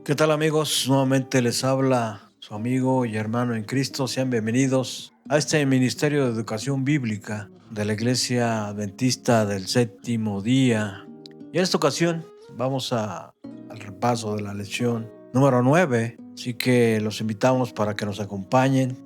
¿Qué tal amigos? Nuevamente les habla su amigo y hermano en Cristo. Sean bienvenidos a este Ministerio de Educación Bíblica de la Iglesia Adventista del Séptimo Día. Y en esta ocasión al repaso de la lección número 9. Así que los invitamos para que nos acompañen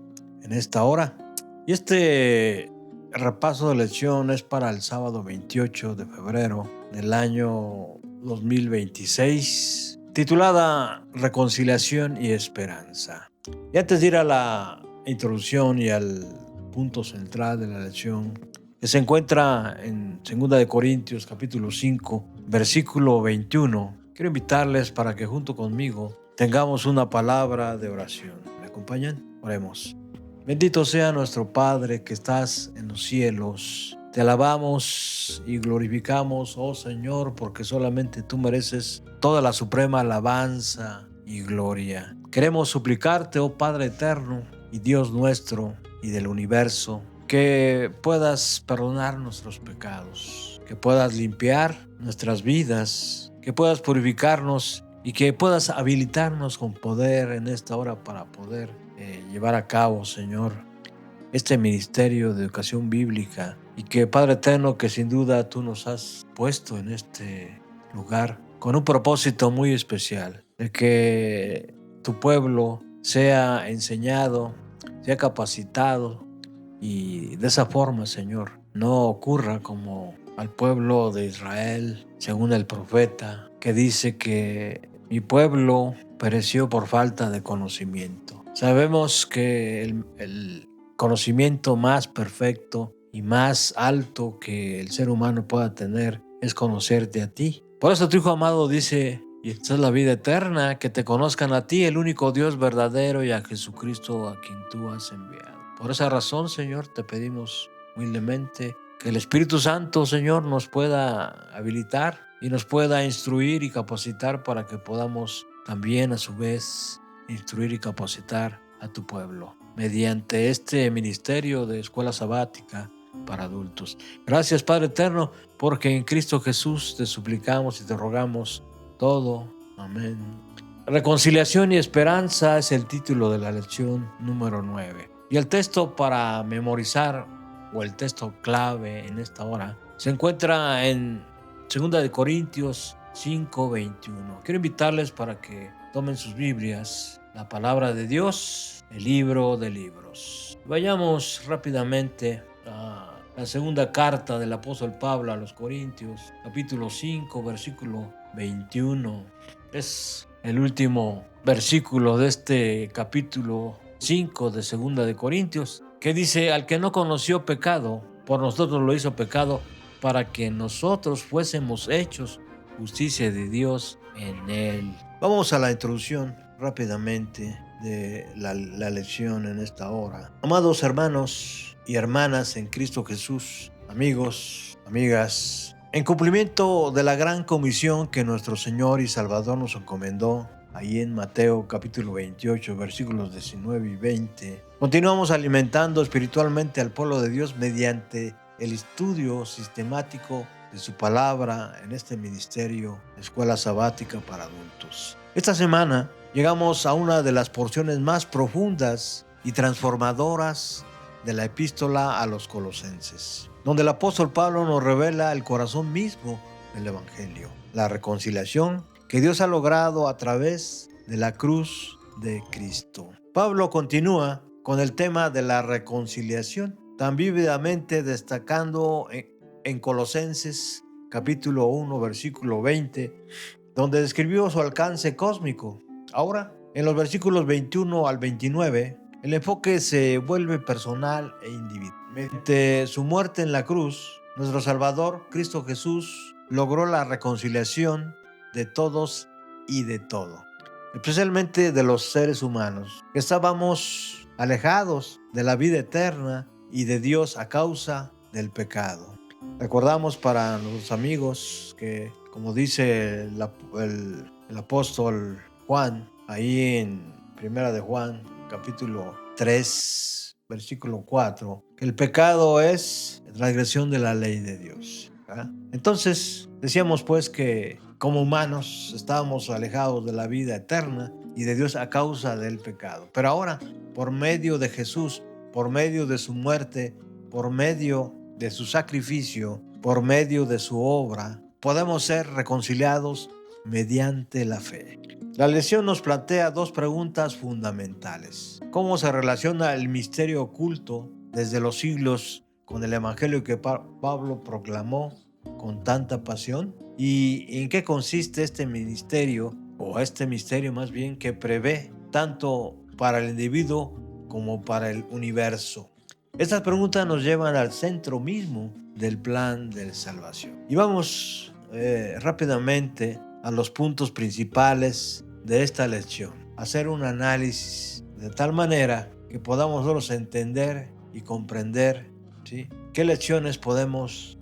en esta hora. Y este repaso de lección es para el sábado 28 de febrero del año 2026, titulada Reconciliación y Esperanza. Y antes de ir a la introducción y al punto central de la lección, que se encuentra en 2 Corintios capítulo 5, versículo 21, quiero invitarles para que junto conmigo tengamos una palabra de oración. ¿Me acompañan? Oremos. Bendito sea nuestro Padre que estás en los cielos. Te alabamos y glorificamos, oh Señor, porque solamente tú mereces toda la suprema alabanza y gloria. Queremos suplicarte, oh Padre eterno y Dios nuestro y del universo, que puedas perdonar nuestros pecados, que puedas limpiar nuestras vidas, que puedas purificarnos y que puedas habilitarnos con poder en esta hora para poder llevar a cabo, Señor, este ministerio de educación bíblica, y que, Padre eterno, que sin duda tú nos has puesto en este lugar con un propósito muy especial, de que tu pueblo sea enseñado, sea capacitado, y de esa forma, Señor, no ocurra como al pueblo de Israel, según el profeta, que dice que mi pueblo pereció por falta de conocimiento. Sabemos que el conocimiento más perfecto y más alto que el ser humano pueda tener es conocerte a ti. Por eso tu Hijo amado dice, y esta es la vida eterna, que te conozcan a ti, el único Dios verdadero, y a Jesucristo a quien tú has enviado. Por esa razón, Señor, te pedimos humildemente que el Espíritu Santo, Señor, nos pueda habilitar y nos pueda instruir y capacitar para que podamos también a su vez instruir y capacitar a tu pueblo mediante este ministerio de escuela sabática para adultos. Gracias, Padre eterno, porque en Cristo Jesús te suplicamos y te rogamos todo. Amén. Reconciliación y esperanza es el título de la lección número 9. Y el texto para memorizar, o el texto clave en esta hora, se encuentra en 2 Corintios 5:21. Quiero invitarles para que tomen sus Biblias, la palabra de Dios, el libro de libros. Vayamos rápidamente a la segunda carta del apóstol Pablo a los Corintios, capítulo 5, versículo 21. Es el último versículo de este capítulo 5 de 2 Corintios, que dice: al que no conoció pecado, por nosotros lo hizo pecado, para que nosotros fuésemos hechos justicia de Dios en él. Vamos a la introducción rápidamente de la lección en esta hora. Amados hermanos y hermanas en Cristo Jesús, amigos, amigas, en cumplimiento de la gran comisión que nuestro Señor y Salvador nos encomendó, ahí en Mateo capítulo 28, versículos 19 y 20, continuamos alimentando espiritualmente al pueblo de Dios mediante el estudio sistemático de su palabra en este ministerio de escuela sabática para adultos. Esta semana llegamos a una de las porciones más profundas y transformadoras de la epístola a los Colosenses, donde el apóstol Pablo nos revela el corazón mismo del Evangelio, la reconciliación que Dios ha logrado a través de la cruz de Cristo. Pablo continúa con el tema de la reconciliación, tan vívidamente destacando en Colosenses capítulo 1, versículo 20, donde describió su alcance cósmico. Ahora, en los versículos 21 al 29, el enfoque se vuelve personal e individual. Mediante su muerte en la cruz, nuestro Salvador, Cristo Jesús, logró la reconciliación de todos y de todo, especialmente de los seres humanos, que estábamos alejados de la vida eterna y de Dios a causa del pecado. Recordamos para los amigos que, como dice el apóstol Juan, ahí en Primera de Juan, capítulo 3, versículo 4, que el pecado es transgresión de la ley de Dios. Entonces, decíamos pues que como humanos estábamos alejados de la vida eterna y de Dios a causa del pecado. Pero ahora, por medio de Jesús, por medio de su muerte, por medio de su sacrificio, por medio de su obra, podemos ser reconciliados mediante la fe. La lección nos plantea dos preguntas fundamentales. ¿Cómo se relaciona el misterio oculto desde los siglos con el evangelio que Pablo proclamó con tanta pasión? ¿Y en qué consiste este ministerio, o este misterio más bien, que prevé tanto para el individuo como para el universo? Estas preguntas nos llevan al centro mismo del plan de salvación. Y vamos rápidamente a los puntos principales de esta lección. Hacer un análisis de tal manera que podamos nosotros entender y comprender, ¿sí?, qué lecciones podemos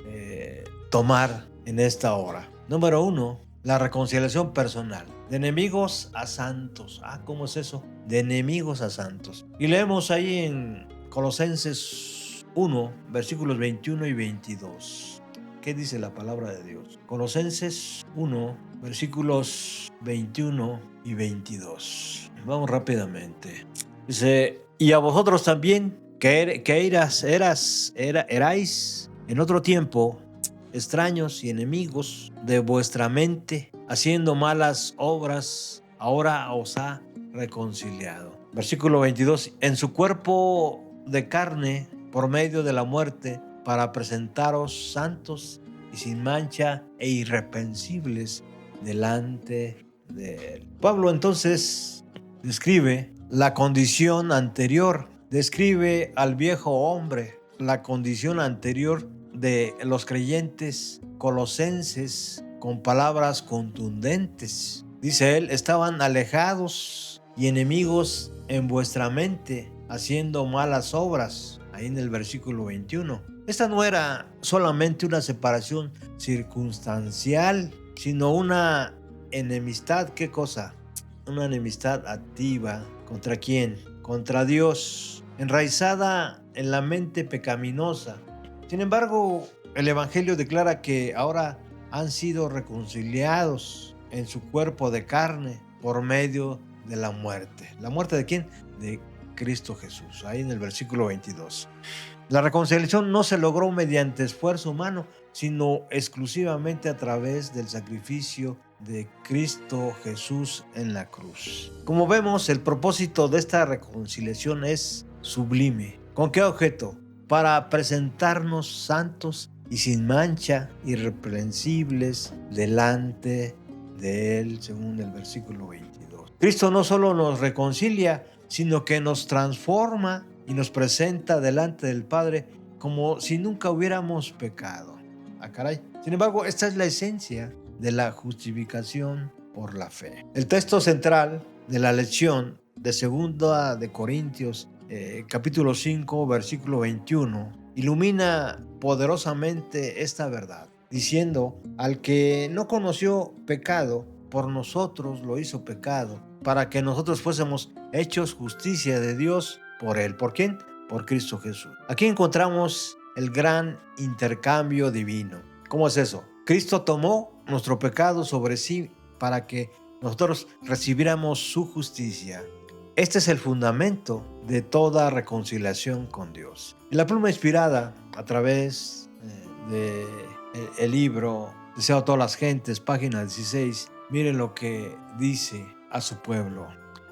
tomar en esta hora. Número 1, la reconciliación personal. De enemigos a santos. ¿Cómo es eso? De enemigos a santos. Y leemos ahí en Colosenses 1, versículos 21 y 22. ¿Qué dice la palabra de Dios? Colosenses 1, versículos 21 y 22. Vamos rápidamente. Dice: y a vosotros también, que erais en otro tiempo extraños y enemigos de vuestra mente, haciendo malas obras, ahora os ha reconciliado. Versículo 22. En su cuerpo de carne, por medio de la muerte, para presentaros santos y sin mancha e irreprensibles delante de él. Pablo entonces describe la condición anterior, describe al viejo hombre, la condición anterior de los creyentes colosenses con palabras contundentes. Dice él: estaban alejados y enemigos en vuestra mente, haciendo malas obras. Ahí en el versículo 21. Esta no era solamente una separación circunstancial, sino una enemistad. ¿Qué cosa? Una enemistad activa. ¿Contra quién? Contra Dios, enraizada en la mente pecaminosa. Sin embargo, el Evangelio declara que ahora han sido reconciliados en su cuerpo de carne por medio de la muerte. ¿La muerte de quién? De Cristo Jesús, ahí en el versículo 22. La reconciliación no se logró mediante esfuerzo humano, sino exclusivamente a través del sacrificio de Cristo Jesús en la cruz. Como vemos, el propósito de esta reconciliación es sublime. ¿Con qué objeto? Para presentarnos santos y sin mancha, irreprensibles delante de Él, según el versículo 22. Cristo no solo nos reconcilia, sino que nos transforma y nos presenta delante del Padre como si nunca hubiéramos pecado. Caray. Sin embargo, esta es la esencia de la justificación por la fe. El texto central de la lección de 2 de Corintios, capítulo 5, versículo 21, ilumina poderosamente esta verdad, diciendo: al que no conoció pecado, por nosotros lo hizo pecado, para que nosotros fuésemos hechos justicia de Dios por él. ¿Por quién? Por Cristo Jesús. Aquí encontramos el gran intercambio divino. ¿Cómo es eso? Cristo tomó nuestro pecado sobre sí para que nosotros recibiéramos su justicia. Este es el fundamento de toda reconciliación con Dios. Y la pluma inspirada a través del libro Deseo a todas las gentes, página 16, miren lo que dice a su pueblo.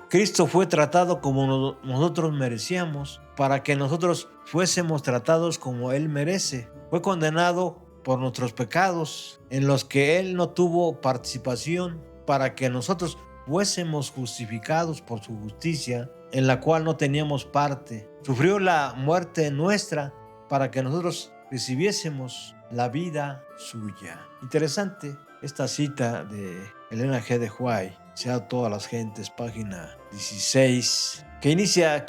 Cristo fue tratado como nosotros merecíamos, para que nosotros fuésemos tratados como Él merece. Fue condenado por nuestros pecados, en los que Él no tuvo participación, para que nosotros fuésemos justificados por su justicia, en la cual no teníamos parte. Sufrió la muerte nuestra, para que nosotros recibiésemos la vida suya. Interesante esta cita de Elena G. de White, Sea a todas las gentes, página 16, que inicia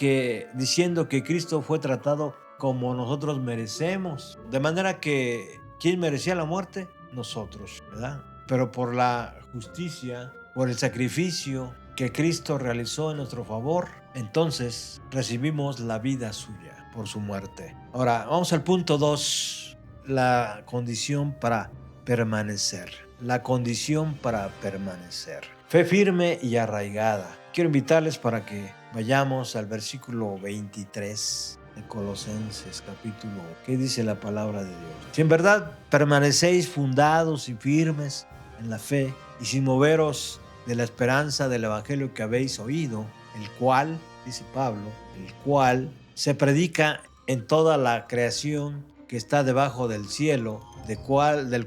diciendo que Cristo fue tratado como nosotros merecemos, de manera que ¿quién merecía la muerte? Nosotros, ¿verdad? Pero por la justicia, por el sacrificio que Cristo realizó en nuestro favor, entonces recibimos la vida suya por su muerte. Ahora, vamos al punto 2, la condición para permanecer. la condición para permanecer. Fe firme y arraigada. Quiero invitarles para que vayamos al versículo 23 de Colosenses capítulo. ¿Qué dice la palabra de Dios? Si en verdad permanecéis fundados y firmes en la fe y sin moveros de la esperanza del evangelio que habéis oído, el cual, dice Pablo, el cual se predica en toda la creación que está debajo del cielo, del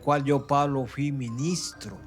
cual yo, Pablo, fui ministro.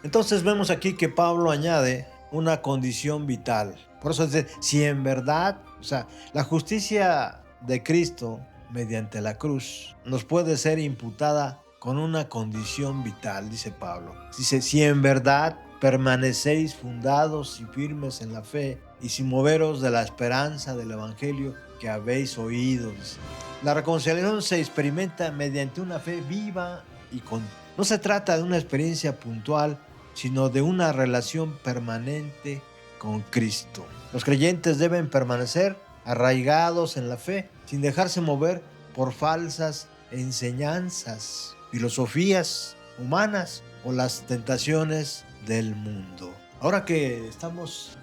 Entonces vemos aquí que Pablo añade una condición vital. Por eso dice, si en verdad, o sea, la justicia de Cristo mediante la cruz nos puede ser imputada con una condición vital, dice Pablo. Dice, si en verdad permanecéis fundados y firmes en la fe y sin moveros de la esperanza del evangelio que habéis oído. Dice. La reconciliación se experimenta mediante una fe viva y continua. No se trata de una experiencia puntual, sino de una relación permanente con Cristo. Los creyentes deben permanecer arraigados en la fe, sin dejarse mover por falsas enseñanzas, filosofías humanas o las tentaciones del mundo. Ahora que estamos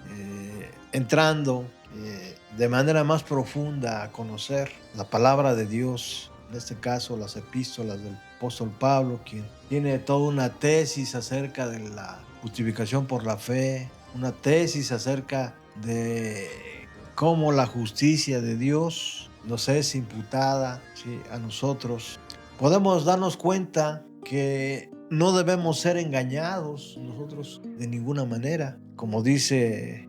entrando de manera más profunda a conocer la palabra de Dios, en este caso las epístolas del apóstol Pablo, quien tiene toda una tesis acerca de la justificación por la fe, una tesis acerca de cómo la justicia de Dios nos es imputada, ¿sí?, a nosotros. Podemos darnos cuenta que no debemos ser engañados nosotros de ninguna manera. Como dice,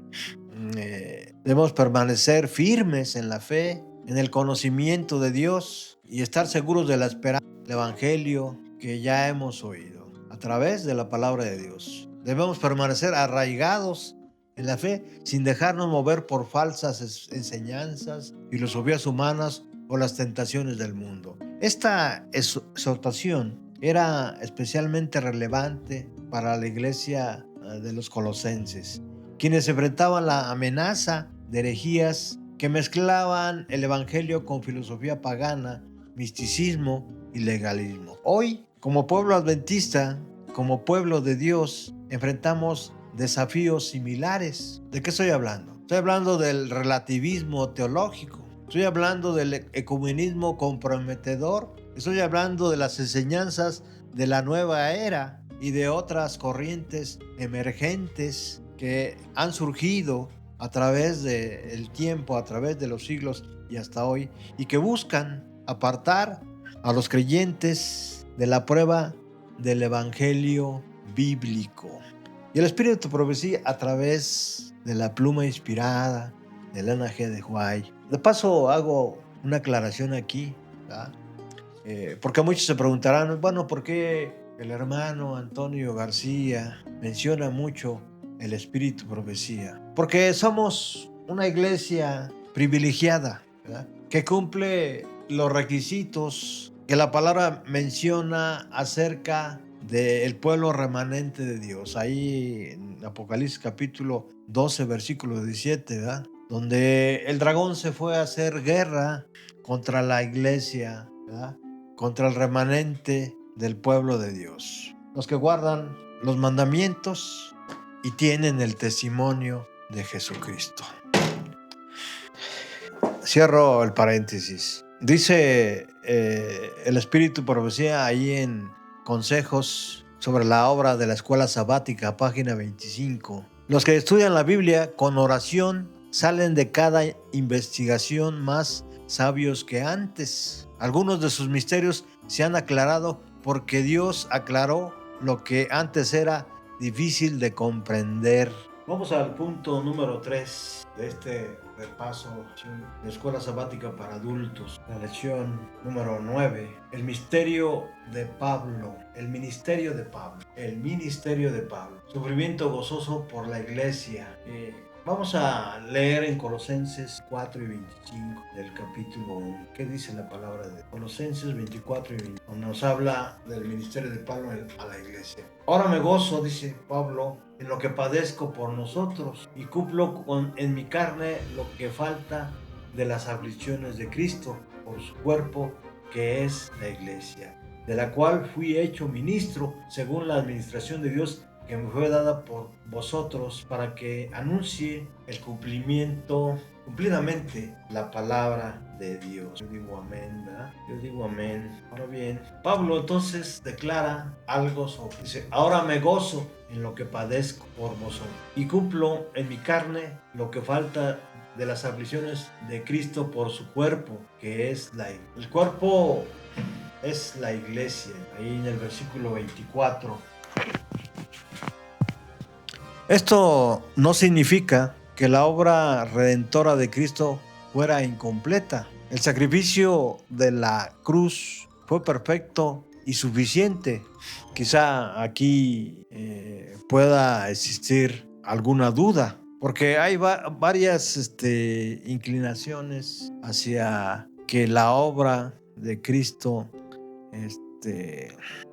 debemos permanecer firmes en la fe, en el conocimiento de Dios y estar seguros de la esperanza del evangelio que ya hemos oído a través de la palabra de Dios. Debemos permanecer arraigados en la fe sin dejarnos mover por falsas enseñanzas, filosofías humanas o las tentaciones del mundo. Esta exhortación era especialmente relevante para la iglesia de los colosenses, quienes enfrentaban la amenaza de herejías que mezclaban el evangelio con filosofía pagana, misticismo y legalismo. Hoy, como pueblo adventista, como pueblo de Dios, enfrentamos desafíos similares. ¿De qué estoy hablando? Estoy hablando del relativismo teológico. Estoy hablando del ecumenismo comprometedor. Estoy hablando de las enseñanzas de la nueva era y de otras corrientes emergentes que han surgido a través del tiempo, a través de los siglos y hasta hoy, y que buscan apartar a los creyentes de la prueba del evangelio bíblico. Y el espíritu de profecía a través de la pluma inspirada de Elena G. de White. De paso hago una aclaración aquí, ¿verdad? Porque muchos se preguntarán, bueno, ¿por qué el hermano Antonio García menciona mucho el espíritu de profecía? Porque somos una iglesia privilegiada, ¿verdad?, que cumple los requisitos que la palabra menciona acerca del pueblo remanente de Dios. Ahí en Apocalipsis capítulo 12, versículo 17, ¿verdad?, donde el dragón se fue a hacer guerra contra la iglesia, ¿verdad?, contra el remanente del pueblo de Dios. Los que guardan los mandamientos y tienen el testimonio de Jesucristo. Cierro el paréntesis. Dice el espíritu de profecía ahí en Consejos sobre la obra de la escuela sabática, página 25. Los que estudian la Biblia con oración salen de cada investigación más sabios que antes. Algunos de sus misterios se han aclarado porque Dios aclaró lo que antes era difícil de comprender. Vamos al punto número 3 de este repaso de Escuela Sabática para Adultos. La lección número 9. El misterio de Pablo. El ministerio de Pablo. El ministerio de Pablo. Sufrimiento gozoso por la iglesia. Vamos a leer en Colosenses 4 y 25 del capítulo 1. ¿Qué dice la palabra de Colosenses 24 y 25? Nos habla del ministerio de Pablo a la iglesia. Ahora me gozo, dice Pablo, en lo que padezco por nosotros y cumplo en mi carne lo que falta de las aflicciones de Cristo por su cuerpo, que es la iglesia. de la cual fui hecho ministro según la administración de Dios que me fue dada por vosotros para que anuncie el cumplidamente la palabra de Dios. Yo digo amén, ¿verdad? Yo digo amén. Ahora bien, Pablo entonces declara algo dice, ahora me gozo en lo que padezco por vosotros y cumplo en mi carne lo que falta de las aflicciones de Cristo por su cuerpo, que es el cuerpo es la iglesia. Ahí en el versículo 24. Esto no significa que la obra redentora de Cristo fuera incompleta. El sacrificio de la cruz fue perfecto y suficiente. Quizá aquí pueda existir alguna duda, porque hay varias inclinaciones hacia que la obra de Cristo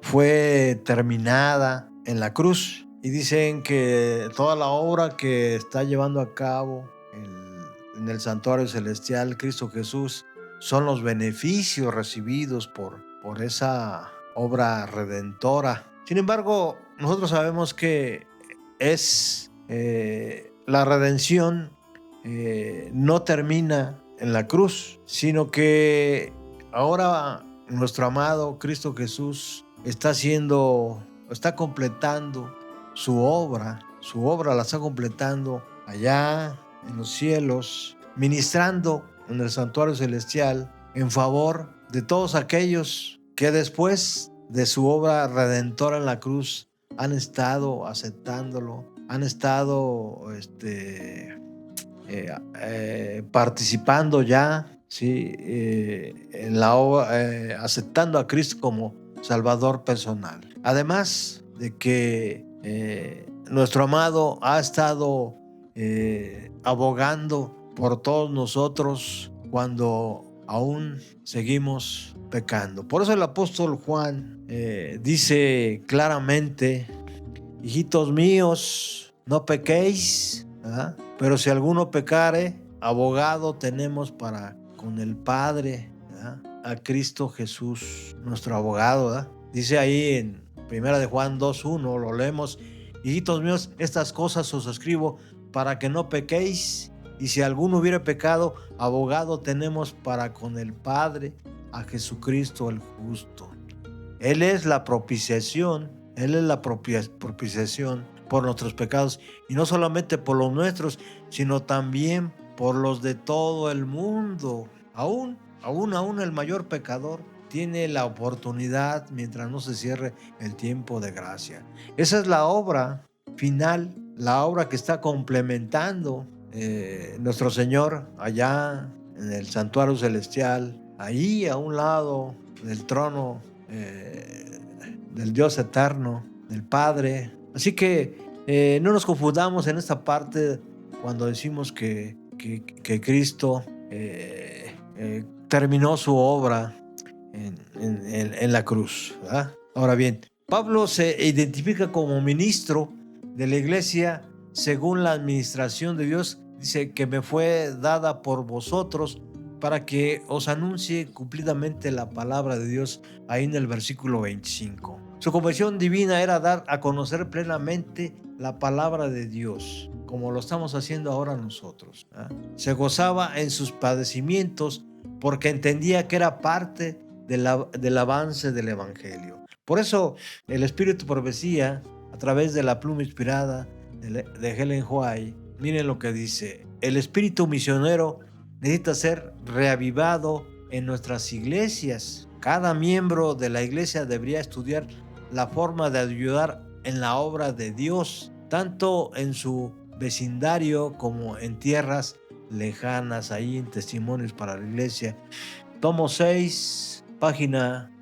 fue terminada en la cruz. Y dicen que toda la obra que está llevando a cabo en el santuario celestial Cristo Jesús son los beneficios recibidos por esa obra redentora. Sin embargo, nosotros sabemos que es la redención no termina en la cruz, sino que ahora nuestro amado Cristo Jesús está completando su obra la está completando allá en los cielos, ministrando en el santuario celestial en favor de todos aquellos que después de su obra redentora en la cruz han estado aceptándolo, han estado participando ya, ¿sí? En la obra, aceptando a Cristo como Salvador personal. Además de que nuestro amado ha estado abogando por todos nosotros cuando aún seguimos pecando. Por eso el apóstol Juan dice claramente: hijitos míos, no pequéis, ¿verdad? Pero si alguno pecare, abogado tenemos para con el Padre, ¿verdad? A Cristo Jesús, nuestro abogado, ¿verdad? Dice ahí en 1 de Juan 2:1, lo leemos: hijitos míos, estas cosas os escribo para que no pequéis, y si alguno hubiere pecado, abogado tenemos para con el Padre, a Jesucristo el justo. Él es la propiciación, Él es la propiciación por nuestros pecados, y no solamente por los nuestros, sino también por los de todo el mundo. Aún el mayor pecador tiene la oportunidad mientras no se cierre el tiempo de gracia. Esa es la obra final, la obra que está complementando nuestro Señor allá en el santuario celestial, ahí a un lado del trono del Dios eterno, del Padre. Así que no nos confundamos en esta parte cuando decimos que Cristo terminó su obra en la cruz, ¿verdad? Ahora bien, Pablo se identifica como ministro de la iglesia según la administración de Dios. Dice que me fue dada por vosotros para que os anuncie cumplidamente la palabra de Dios, ahí en el versículo 25. Su conversión divina era dar a conocer plenamente la palabra de Dios, como lo estamos haciendo ahora nosotros, ¿eh? Se gozaba en sus padecimientos porque entendía que era parte del avance del evangelio. Por eso el Espíritu Profecía, a través de la pluma inspirada de Helen White, miren lo que dice: el espíritu misionero necesita ser reavivado en nuestras iglesias. Cada miembro de la iglesia debería estudiar la forma de ayudar en la obra de Dios, tanto en su vecindario como en tierras lejanas. Ahí en Testimonios para la Iglesia, tomo 6, página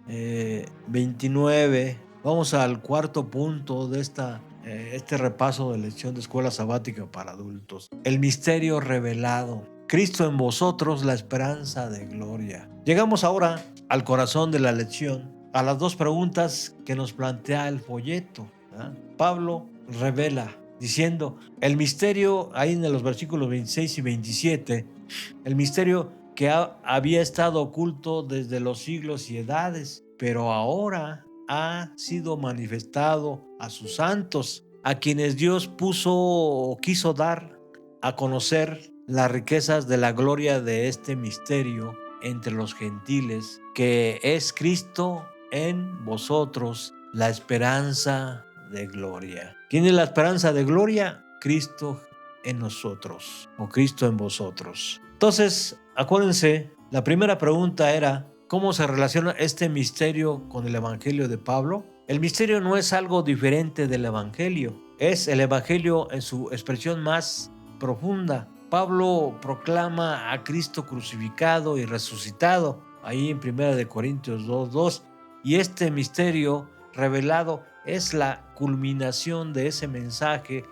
29. Vamos al cuarto punto de este repaso de lección de escuela sabática para adultos. El misterio revelado. Cristo en vosotros, la esperanza de gloria. Llegamos ahora al corazón de la lección, a las dos preguntas que nos plantea el folleto, ¿eh? Pablo revela diciendo: el misterio, ahí en los versículos 26 y 27, el misterio que había estado oculto desde los siglos y edades, pero ahora ha sido manifestado a sus santos, a quienes Dios puso o quiso dar a conocer las riquezas de la gloria de este misterio entre los gentiles, que es Cristo en vosotros, la esperanza de gloria. ¿Quién es la esperanza de gloria? Cristo en nosotros, o Cristo en vosotros. Entonces, acuérdense, la primera pregunta era: ¿cómo se relaciona este misterio con el Evangelio de Pablo? El misterio no es algo diferente del Evangelio, es el Evangelio en su expresión más profunda. Pablo proclama a Cristo crucificado y resucitado, ahí en 1 Corintios 2:2, y este misterio revelado es la culminación de ese mensaje,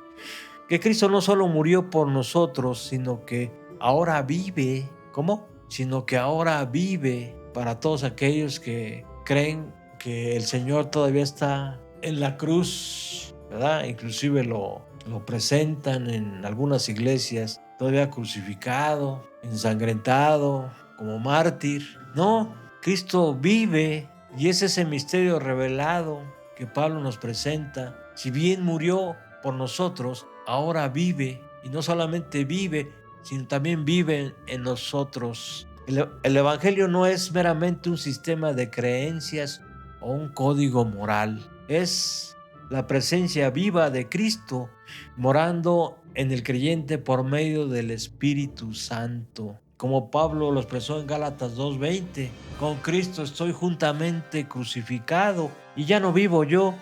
que Cristo no solo murió por nosotros, sino que ahora vive. ¿Cómo? Sino que ahora vive para todos aquellos que creen que el Señor todavía está en la cruz, ¿verdad? Inclusive lo presentan en algunas iglesias todavía crucificado, ensangrentado, como mártir. No, Cristo vive, y es ese misterio revelado que Pablo nos presenta. Si bien murió por nosotros, ahora vive, y no solamente vive, sino también vive en nosotros. El Evangelio no es meramente un sistema de creencias o un código moral, es la presencia viva de Cristo morando en el creyente por medio del Espíritu Santo. Como Pablo lo expresó en Gálatas 2:20, con Cristo estoy juntamente crucificado, y ya no vivo yo,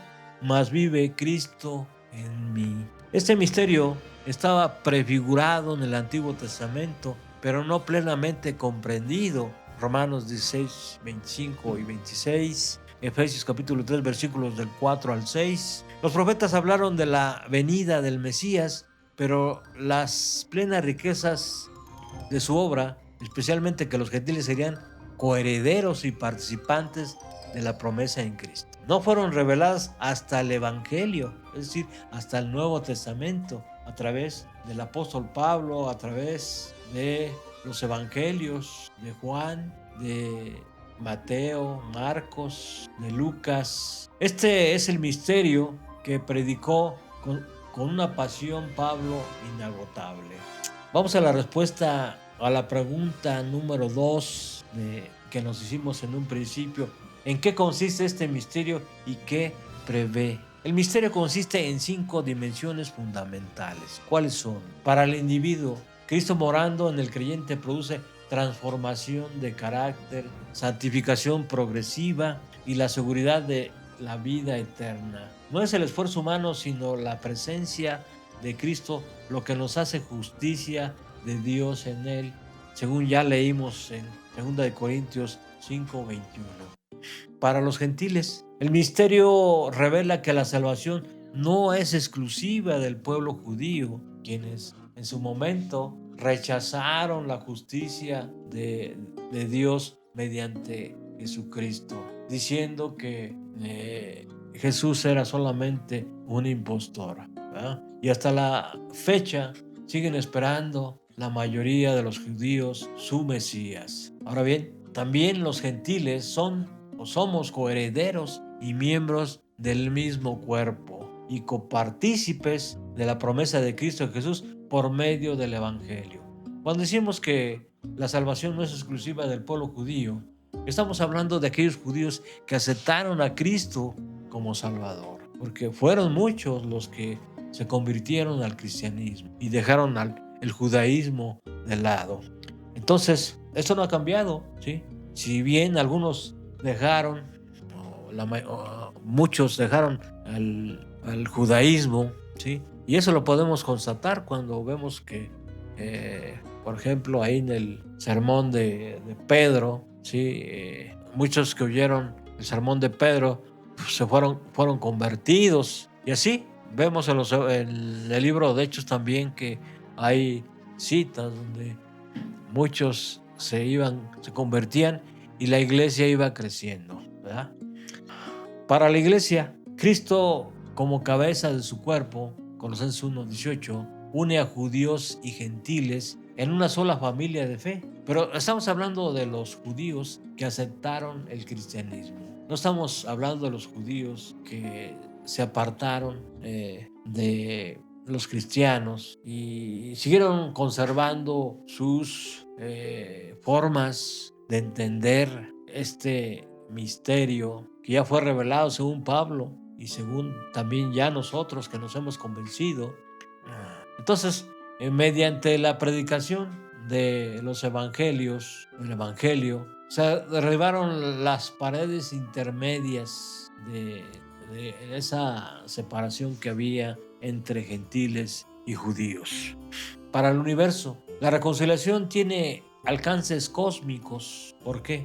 mas vive Cristo en mí. Este misterio estaba prefigurado en el Antiguo Testamento, pero no plenamente comprendido. Romanos 16, 25 y 26, Efesios capítulo 3, versículos del 4 al 6. Los profetas hablaron de la venida del Mesías, pero las plenas riquezas de su obra, especialmente que los gentiles serían coherederos y participantes de la promesa en Cristo, no fueron reveladas hasta el Evangelio, es decir, hasta el Nuevo Testamento, a través del apóstol Pablo, a través de los evangelios de Juan, de Mateo, Marcos, de Lucas. Este es el misterio que predicó con una pasión Pablo inagotable. Vamos a la respuesta a la pregunta número 2 que nos hicimos en un principio. ¿En qué consiste este misterio y qué prevé? El misterio consiste en 5 dimensiones fundamentales. ¿Cuáles son? Para el individuo, Cristo morando en el creyente produce transformación de carácter, santificación progresiva y la seguridad de la vida eterna. No es el esfuerzo humano, sino la presencia de Cristo lo que nos hace justicia de Dios en él, según ya leímos en 2 Corintios 5:21. Para los gentiles, el misterio revela que la salvación no es exclusiva del pueblo judío, quienes en su momento rechazaron la justicia de Dios mediante Jesucristo, diciendo que Jesús era solamente un impostor, ¿verdad? Y hasta la fecha siguen esperando la mayoría de los judíos su Mesías. Ahora bien, también los gentiles somos coherederos y miembros del mismo cuerpo y copartícipes de la promesa de Cristo Jesús por medio del Evangelio. Cuando decimos que la salvación no es exclusiva del pueblo judío, estamos hablando de aquellos judíos que aceptaron a Cristo como Salvador, porque fueron muchos los que se convirtieron al cristianismo y dejaron el judaísmo de lado. Entonces, esto no ha cambiado, ¿sí? Si bien algunos dejaron, muchos dejaron al judaísmo, ¿sí? Y eso lo podemos constatar cuando vemos que, por ejemplo, ahí en el sermón de Pedro, ¿sí? Muchos que oyeron el sermón de Pedro pues, fueron convertidos. Y así vemos en el libro de Hechos también que hay citas donde muchos se convertían y la iglesia iba creciendo, ¿verdad? Para la iglesia, Cristo como cabeza de su cuerpo, Colosenses 1:18, une a judíos y gentiles en una sola familia de fe. Pero estamos hablando de los judíos que aceptaron el cristianismo. No estamos hablando de los judíos que se apartaron de los cristianos y siguieron conservando sus formas de entender este misterio que ya fue revelado según Pablo y según también ya nosotros que nos hemos convencido. Entonces, mediante la predicación de los evangelios, el evangelio, se derribaron las paredes intermedias de esa separación que había entre gentiles y judíos. Para el universo, la reconciliación tiene alcances cósmicos. ¿Por qué?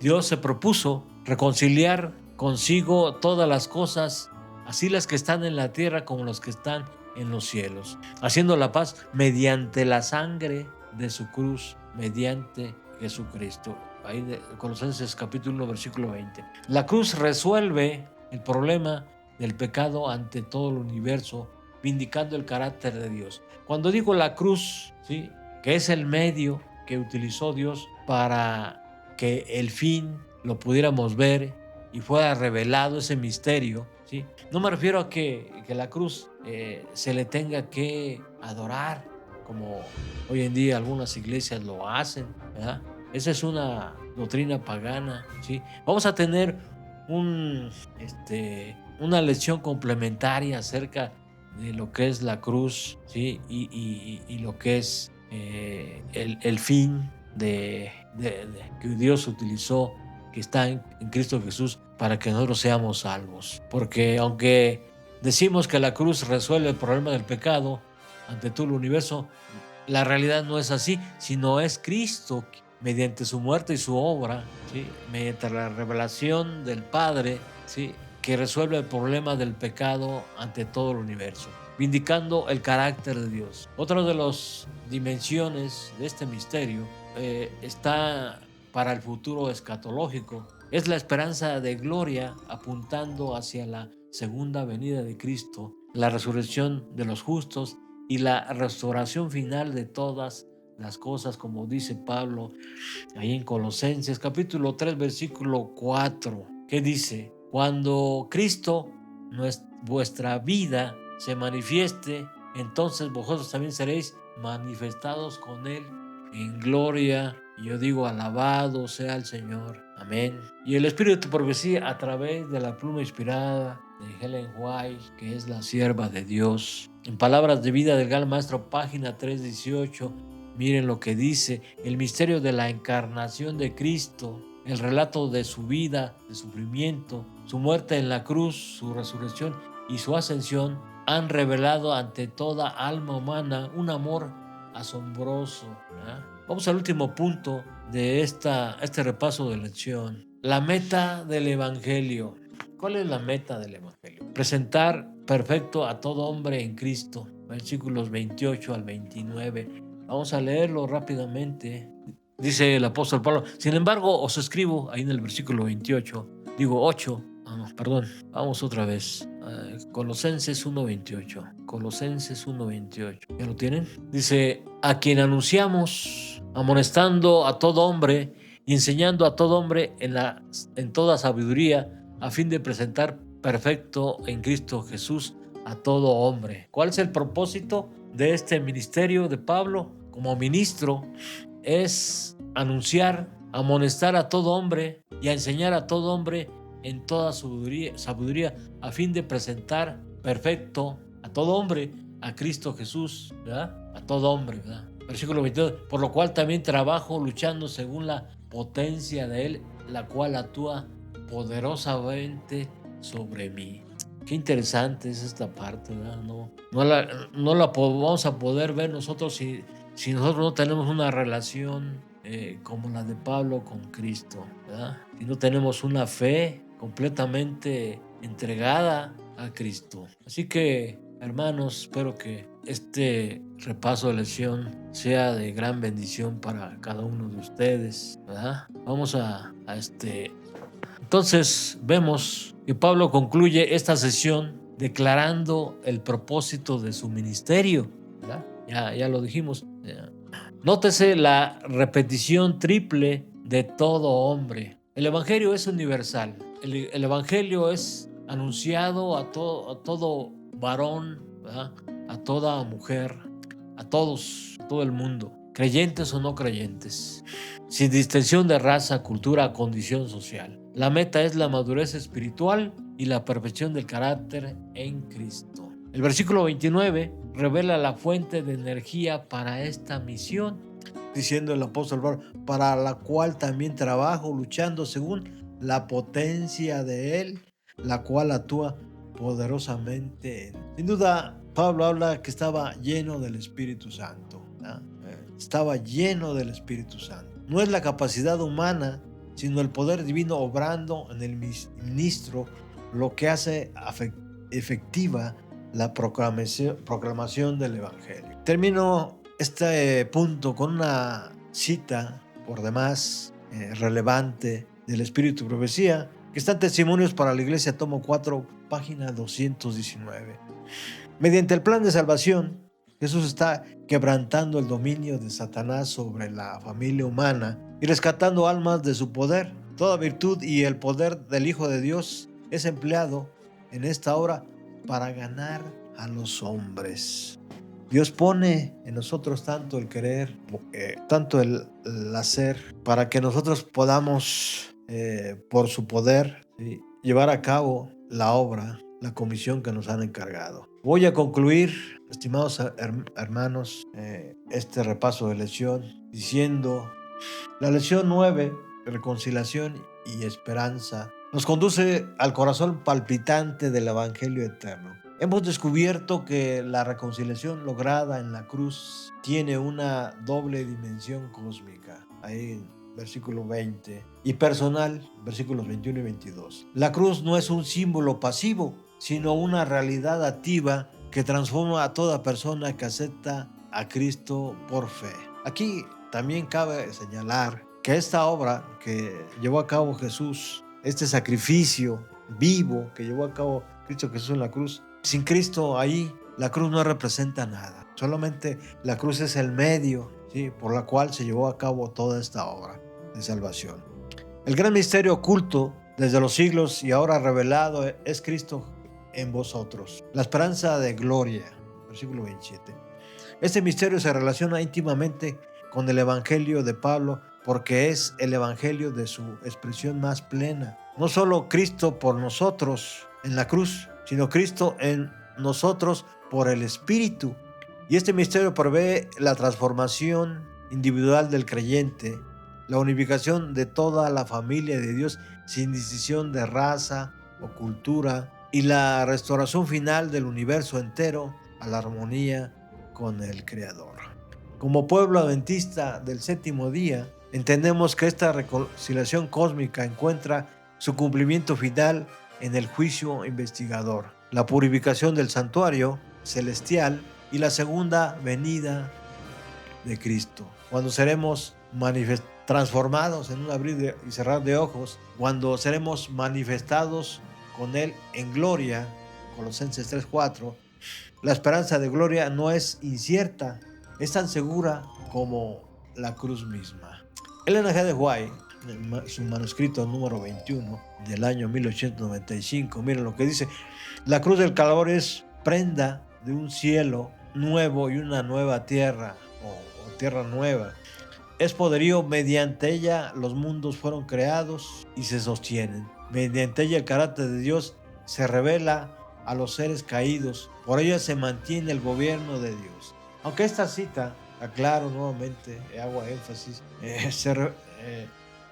Dios se propuso reconciliar consigo todas las cosas, así las que están en la tierra como las que están en los cielos, haciendo la paz mediante la sangre de su cruz, mediante Jesucristo. Ahí de Colosenses capítulo 1, versículo 20. La cruz resuelve el problema del pecado ante todo el universo, vindicando el carácter de Dios. Cuando digo la cruz, ¿sí?, que es el medio que utilizó Dios para que el fin lo pudiéramos ver y fuera revelado ese misterio, ¿sí? No me refiero a que la cruz se le tenga que adorar, como hoy en día algunas iglesias lo hacen, ¿verdad? Esa es una doctrina pagana, ¿sí? Vamos a tener una lección complementaria acerca de lo que es la cruz, ¿sí? Y lo que es el fin que Dios utilizó, que está en Cristo Jesús, para que nosotros seamos salvos. Porque aunque decimos que la cruz resuelve el problema del pecado ante todo el universo, la realidad no es así, sino es Cristo, mediante su muerte y su obra, ¿sí?, mediante la revelación del Padre, ¿sí?, que resuelve el problema del pecado ante todo el universo, vindicando el carácter de Dios. Otra de las dimensiones de este misterio está para el futuro escatológico. Es la esperanza de gloria apuntando hacia la segunda venida de Cristo, la resurrección de los justos y la restauración final de todas las cosas, como dice Pablo ahí en Colosenses capítulo 3 versículo 4, que dice: cuando Cristo, vuestra vida, se manifieste, entonces vosotros también seréis manifestados con Él en gloria. Y yo digo, alabado sea el Señor. Amén. Y el Espíritu de profecía a través de la pluma inspirada de Ellen White, que es la sierva de Dios. En Palabras de Vida del Gran Maestro, página 318, miren lo que dice: el misterio de la encarnación de Cristo, el relato de su vida, de sufrimiento, su muerte en la cruz, su resurrección y su ascensión, han revelado ante toda alma humana un amor asombroso. Vamos al último punto de este repaso de lección. La meta del Evangelio. ¿Cuál es la meta del Evangelio? Presentar perfecto a todo hombre en Cristo. Versículos 28 al 29. Vamos a leerlo rápidamente. Dice el apóstol Pablo: sin embargo, os escribo, ahí en el versículo 28, digo 8, perdón, vamos otra vez. Colosenses 1:28. Colosenses 1:28. ¿Ya lo tienen? Dice: a quien anunciamos, amonestando a todo hombre y enseñando a todo hombre en toda sabiduría, a fin de presentar perfecto en Cristo Jesús a todo hombre. ¿Cuál es el propósito de este ministerio de Pablo como ministro? Es anunciar, amonestar a todo hombre y a enseñar a todo hombre en toda sabiduría, a fin de presentar perfecto a todo hombre, a Cristo Jesús, ¿verdad? A todo hombre, ¿verdad? Versículo 22, por lo cual también trabajo luchando según la potencia de Él, la cual actúa poderosamente sobre mí. Qué interesante es esta parte, ¿verdad? No la vamos a poder ver nosotros si nosotros no tenemos una relación como la de Pablo con Cristo, ¿verdad? Si no tenemos una fe completamente entregada a Cristo. Así que, hermanos, espero que este repaso de lección sea de gran bendición para cada uno de ustedes, ¿verdad? Vamos Entonces vemos que Pablo concluye esta sesión declarando el propósito de su ministerio, ¿verdad? Ya lo dijimos. Nótese la repetición triple de todo hombre. El Evangelio es universal. el Evangelio es anunciado a todo varón, ¿verdad? A toda mujer, a todos, a todo el mundo, creyentes o no creyentes, sin distinción de raza, cultura, condición social. La meta es la madurez espiritual y la perfección del carácter en Cristo. El versículo 29 revela la fuente de energía para esta misión, diciendo el apóstol Pablo, para la cual también trabajo, luchando según la potencia de Él, la cual actúa poderosamente. Sin duda, Pablo habla que estaba lleno del Espíritu Santo, ¿no? Estaba lleno del Espíritu Santo. No es la capacidad humana, sino el poder divino obrando en el ministro, lo que hace efectiva la proclamación del Evangelio. Termino este punto con una cita por demás relevante del Espíritu y Profecía, que está en Testimonios para la Iglesia, tomo 4, página 219. Mediante el plan de salvación, Jesús está quebrantando el dominio de Satanás sobre la familia humana y rescatando almas de su poder. Toda virtud y el poder del Hijo de Dios es empleado en esta obra para ganar a los hombres. Dios pone en nosotros tanto el querer, tanto el hacer, para que nosotros podamos, por su poder, ¿sí?, llevar a cabo la obra, la comisión que nos han encargado. Voy a concluir, estimados hermanos, este repaso de lección diciendo: la lección 9, reconciliación y esperanza, nos conduce al corazón palpitante del Evangelio eterno. Hemos descubierto que la reconciliación lograda en la cruz tiene una doble dimensión cósmica. Ahí, versículo 20, y personal, versículos 21 y 22. La cruz no es un símbolo pasivo, sino una realidad activa que transforma a toda persona que acepta a Cristo por fe. Aquí también cabe señalar que esta obra que llevó a cabo Jesús, este sacrificio vivo que llevó a cabo Cristo Jesús en la cruz, sin Cristo ahí, la cruz no representa nada. Solamente la cruz es el medio, ¿sí?, por la cual se llevó a cabo toda esta obra de salvación. El gran misterio oculto desde los siglos y ahora revelado es Cristo en vosotros, la esperanza de gloria. Versículo 27. Este misterio se relaciona íntimamente con el Evangelio de Pablo porque es el Evangelio de su expresión más plena. No solo Cristo por nosotros en la cruz, sino Cristo en nosotros por el Espíritu. Y este misterio prevé la transformación individual del creyente, la unificación de toda la familia de Dios sin distinción de raza o cultura, y la restauración final del universo entero a la armonía con el Creador. Como pueblo adventista del séptimo día, entendemos que esta reconciliación cósmica encuentra su cumplimiento final en el juicio investigador, la purificación del santuario celestial y la segunda venida de Cristo, cuando seremos transformados en un abrir y cerrar de ojos, cuando seremos manifestados con Él en gloria. Colosenses 3:4. La esperanza de gloria no es incierta, es tan segura como la cruz misma. Ellen G. White, en su manuscrito número 21 del año 1895, miren lo que dice: la cruz del Calvario es prenda de un cielo nuevo y una nueva tierra, o tierra nueva. Es poderío, mediante ella los mundos fueron creados y se sostienen. Mediante ella el carácter de Dios se revela a los seres caídos. Por ella se mantiene el gobierno de Dios. Aunque esta cita, aclaro nuevamente, hago énfasis,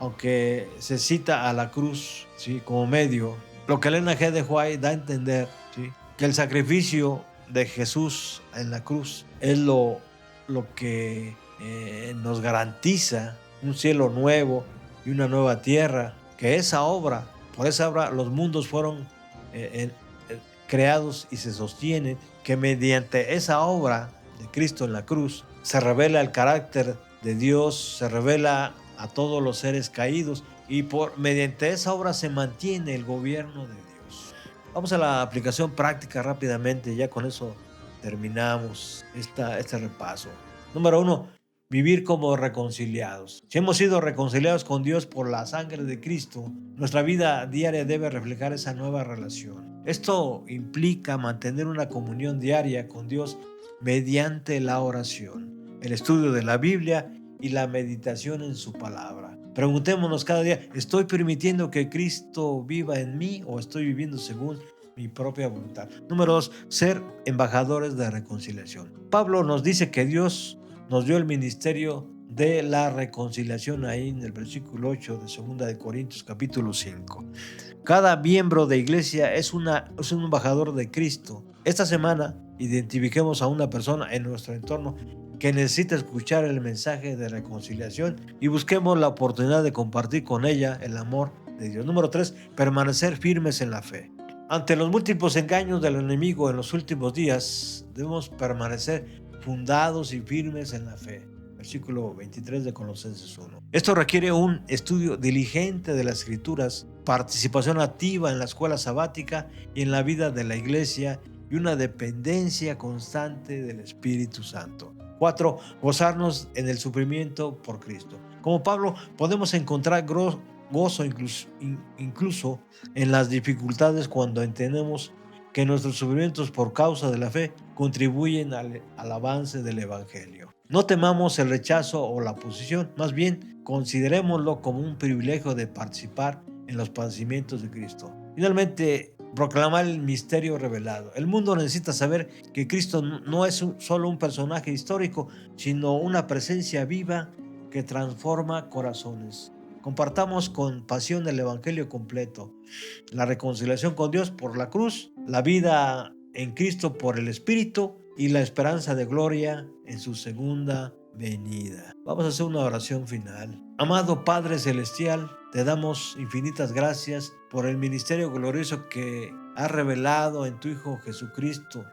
aunque se cita a la cruz, ¿sí?, como medio, lo que Ellen G. White da a entender, ¿sí?, que el sacrificio de Jesús en la cruz es lo que nos garantiza un cielo nuevo y una nueva tierra, que esa obra, por esa obra los mundos fueron creados y se sostienen, que mediante esa obra de Cristo en la cruz se revela el carácter de Dios, se revela a todos los seres caídos, y mediante esa obra se mantiene el gobierno de Dios. Vamos a la aplicación práctica rápidamente, ya con eso terminamos este repaso. Número 1. vivir como reconciliados. Si hemos sido reconciliados con Dios por la sangre de Cristo, nuestra vida diaria debe reflejar esa nueva relación. Esto implica mantener una comunión diaria con Dios mediante la oración, el estudio de la Biblia y la meditación en su palabra. Preguntémonos cada día, ¿estoy permitiendo que Cristo viva en mí o estoy viviendo según mi propia voluntad? Número 2, ser embajadores de reconciliación. Pablo nos dice que Dios nos dio el ministerio de la reconciliación ahí en el versículo 8 de 2 de Corintios capítulo 5. Cada miembro de iglesia es un embajador de Cristo. Esta semana identifiquemos a una persona en nuestro entorno que necesita escuchar el mensaje de reconciliación y busquemos la oportunidad de compartir con ella el amor de Dios. Número 3, permanecer firmes en la fe. Ante los múltiples engaños del enemigo en los últimos días, debemos permanecer fundados y firmes en la fe. Versículo 23 de Colosenses 1. Esto requiere un estudio diligente de las Escrituras, participación activa en la escuela sabática y en la vida de la iglesia y una dependencia constante del Espíritu Santo. 4. Gozarnos en el sufrimiento por Cristo. Como Pablo, podemos encontrar gozo incluso en las dificultades cuando entendemos que nuestros sufrimientos por causa de la fe contribuyen al avance del Evangelio. No temamos el rechazo o la oposición, más bien considerémoslo como un privilegio de participar en los padecimientos de Cristo. Finalmente, proclamar el misterio revelado. El mundo necesita saber que Cristo no es solo un personaje histórico, sino una presencia viva que transforma corazones. Compartamos con pasión el Evangelio completo, la reconciliación con Dios por la cruz, la vida en Cristo por el Espíritu y la esperanza de gloria en su segunda venida. Vamos a hacer una oración final. Amado Padre Celestial, te damos infinitas gracias por el ministerio glorioso que has revelado en tu Hijo Jesucristo.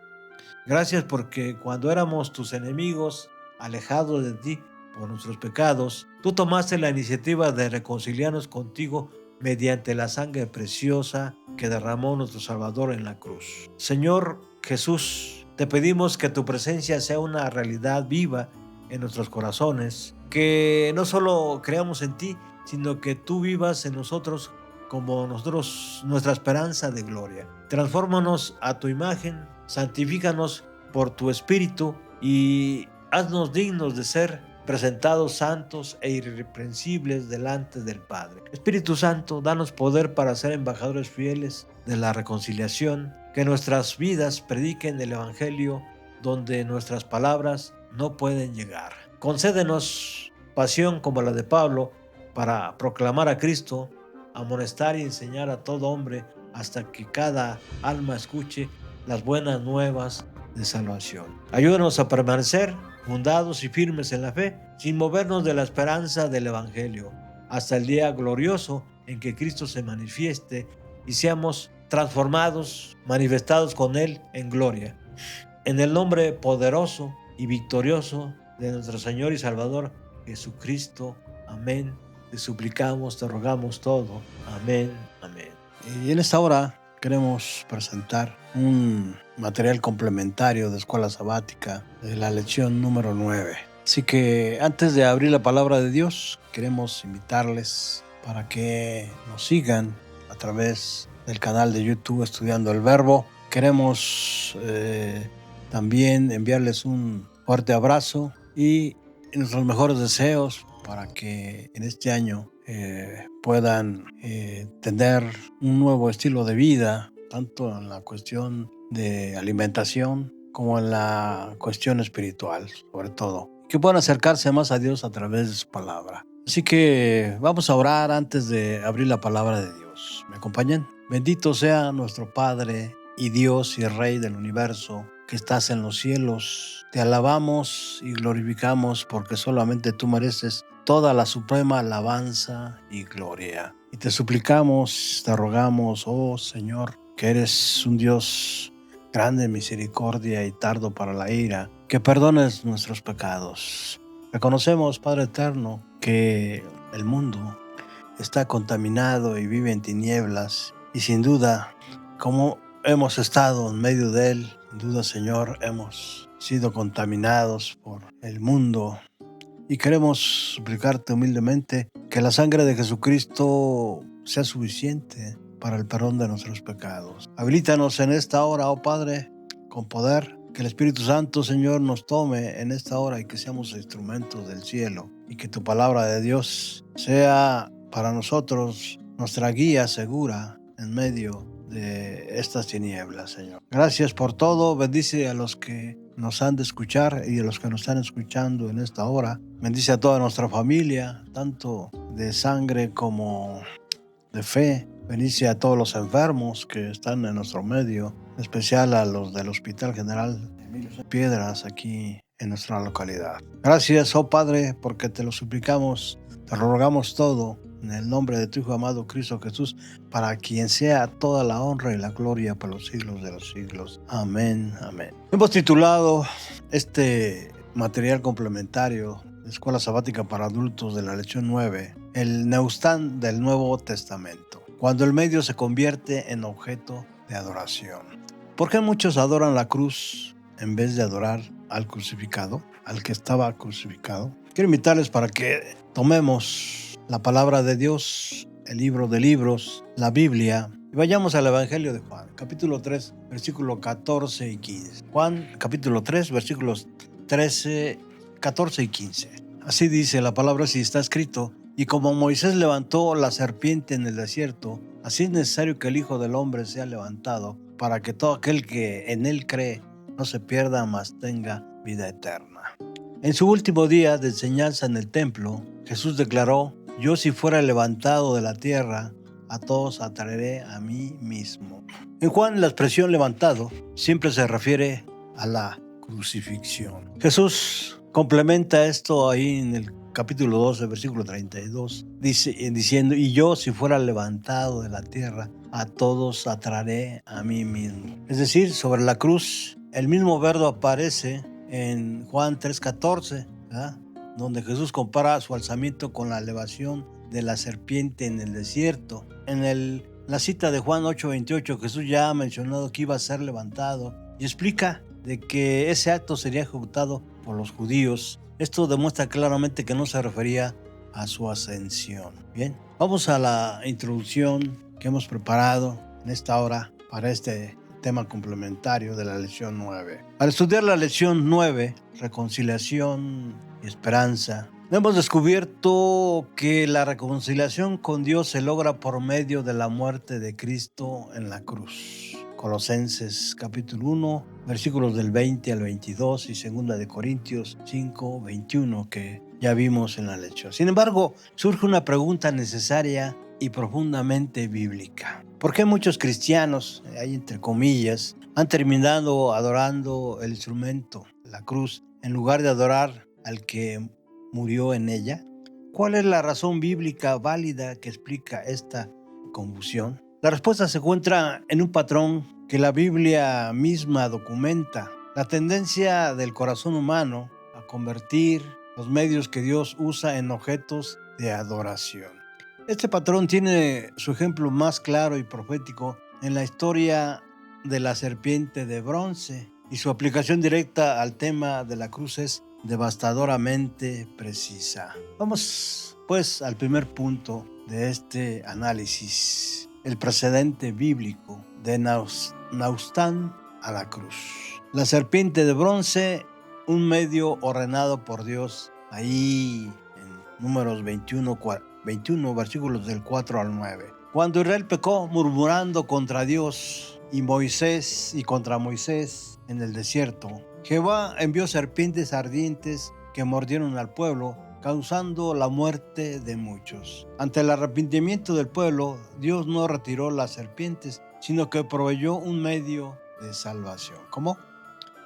Gracias porque cuando éramos tus enemigos, alejados de ti por nuestros pecados, tú tomaste la iniciativa de reconciliarnos contigo mediante la sangre preciosa que derramó nuestro Salvador en la cruz. Señor Jesús, te pedimos que tu presencia sea una realidad viva en nuestros corazones, que no solo creamos en ti, sino que tú vivas en nosotros como nuestra esperanza de gloria. Transfórmanos a tu imagen, santifícanos por tu Espíritu y haznos dignos de ser presentados santos e irreprensibles delante del Padre. Espíritu Santo, danos poder para ser embajadores fieles de la reconciliación, que nuestras vidas prediquen el Evangelio donde nuestras palabras no pueden llegar. Concédenos pasión como la de Pablo para proclamar a Cristo, amonestar y enseñar a todo hombre hasta que cada alma escuche las buenas nuevas de salvación. Ayúdanos a permanecer fundados y firmes en la fe, sin movernos de la esperanza del Evangelio, hasta el día glorioso en que Cristo se manifieste y seamos transformados, manifestados con Él en gloria. En el nombre poderoso y victorioso de nuestro Señor y Salvador Jesucristo. Amén. Te suplicamos, te rogamos todo. Amén, amén. Y en esta hora queremos presentar un material complementario de escuela sabática de la lección número 9. Así que antes de abrir la palabra de Dios, queremos invitarles para que nos sigan a través del canal de YouTube Estudiando el Verbo. Queremos también enviarles un fuerte abrazo y nuestros mejores deseos para que en este año puedan tener un nuevo estilo de vida, tanto en la cuestión de alimentación como en la cuestión espiritual, sobre todo. Que puedan acercarse más a Dios a través de su palabra. Así que vamos a orar antes de abrir la palabra de Dios. ¿Me acompañan? Bendito sea nuestro Padre y Dios y Rey del universo, que estás en los cielos. Te alabamos y glorificamos porque solamente tú mereces toda la suprema alabanza y gloria. Y te suplicamos, te rogamos, oh Señor, que eres un Dios grande en misericordia y tardo para la ira, que perdones nuestros pecados. Reconocemos, Padre eterno, que el mundo está contaminado y vive en tinieblas, y sin duda, como hemos estado en medio de él, sin duda, Señor, hemos sido contaminados por el mundo y queremos suplicarte humildemente que la sangre de Jesucristo sea suficiente para el perdón de nuestros pecados. Habilítanos en esta hora, oh Padre, con poder, que el Espíritu Santo, Señor, nos tome en esta hora y que seamos instrumentos del cielo, y que tu palabra de Dios sea para nosotros nuestra guía segura en medio de estas tinieblas, Señor. Gracias por todo. Bendice a los que nos han de escuchar y a los que nos están escuchando en esta hora. Bendice a toda nuestra familia, tanto de sangre como de fe. Bendice a todos los enfermos que están en nuestro medio, en especial a los del Hospital General Emilio Piedras aquí en nuestra localidad. Gracias, oh Padre, porque te lo suplicamos, te lo rogamos todo en el nombre de tu Hijo amado Cristo Jesús, para quien sea toda la honra y la gloria por los siglos de los siglos. Amén, amén. Hemos titulado este material complementario de Escuela Sabática para Adultos de la lección 9, el Nehushtan del Nuevo Testamento, cuando el medio se convierte en objeto de adoración. ¿Por qué muchos adoran la cruz en vez de adorar al crucificado, al que estaba crucificado? Quiero invitarles para que tomemos la palabra de Dios, el libro de libros, la Biblia, y vayamos al Evangelio de Juan, capítulo 3, versículos 14 y 15. Juan, capítulo 3, versículos 14 y 15. Así dice la palabra, así está escrito: y como Moisés levantó la serpiente en el desierto, así es necesario que el Hijo del Hombre sea levantado, para que todo aquel que en él cree no se pierda, mas tenga vida eterna. En su último día de enseñanza en el templo, Jesús declaró: yo, si fuera levantado de la tierra, a todos atraeré a mí mismo. En Juan, la expresión levantado siempre se refiere a la crucifixión. Jesús complementa esto ahí en el capítulo 12, versículo 32, diciendo: y yo, si fuera levantado de la tierra, a todos atraeré a mí mismo. Es decir, sobre la cruz, el mismo verbo aparece en Juan 3:14, ¿verdad?, donde Jesús compara su alzamiento con la elevación de la serpiente en el desierto. En la cita de Juan 8:28, Jesús ya ha mencionado que iba a ser levantado y explica de que ese acto sería ejecutado por los judíos. Esto demuestra claramente que no se refería a su ascensión. Bien, vamos a la introducción que hemos preparado en esta hora para este tema complementario de la lección 9. Al estudiar la lección 9, reconciliación y esperanza, hemos descubierto que la reconciliación con Dios se logra por medio de la muerte de Cristo en la cruz. Colosenses capítulo 1, versículos del 20 al 22 y 2 de Corintios 5, 21, que ya vimos en la lección. Sin embargo, surge una pregunta necesaria y profundamente bíblica. ¿Por qué muchos cristianos, ahí entre comillas, han terminado adorando el instrumento, la cruz, en lugar de adorar al que murió en ella? ¿Cuál es la razón bíblica válida que explica esta confusión? La respuesta se encuentra en un patrón que la Biblia misma documenta: la tendencia del corazón humano a convertir los medios que Dios usa en objetos de adoración. Este patrón tiene su ejemplo más claro y profético en la historia de la serpiente de bronce, y su aplicación directa al tema de la cruz es devastadoramente precisa. Vamos pues al primer punto de este análisis: el precedente bíblico de Nehushtan a la cruz. La serpiente de bronce, un medio ordenado por Dios, ahí en Números 21, versículos del 4 al 9. Cuando Israel pecó murmurando contra Dios y contra Moisés en el desierto, Jehová envió serpientes ardientes que mordieron al pueblo, causando la muerte de muchos. Ante el arrepentimiento del pueblo, Dios no retiró las serpientes, sino que proveyó un medio de salvación. ¿Cómo?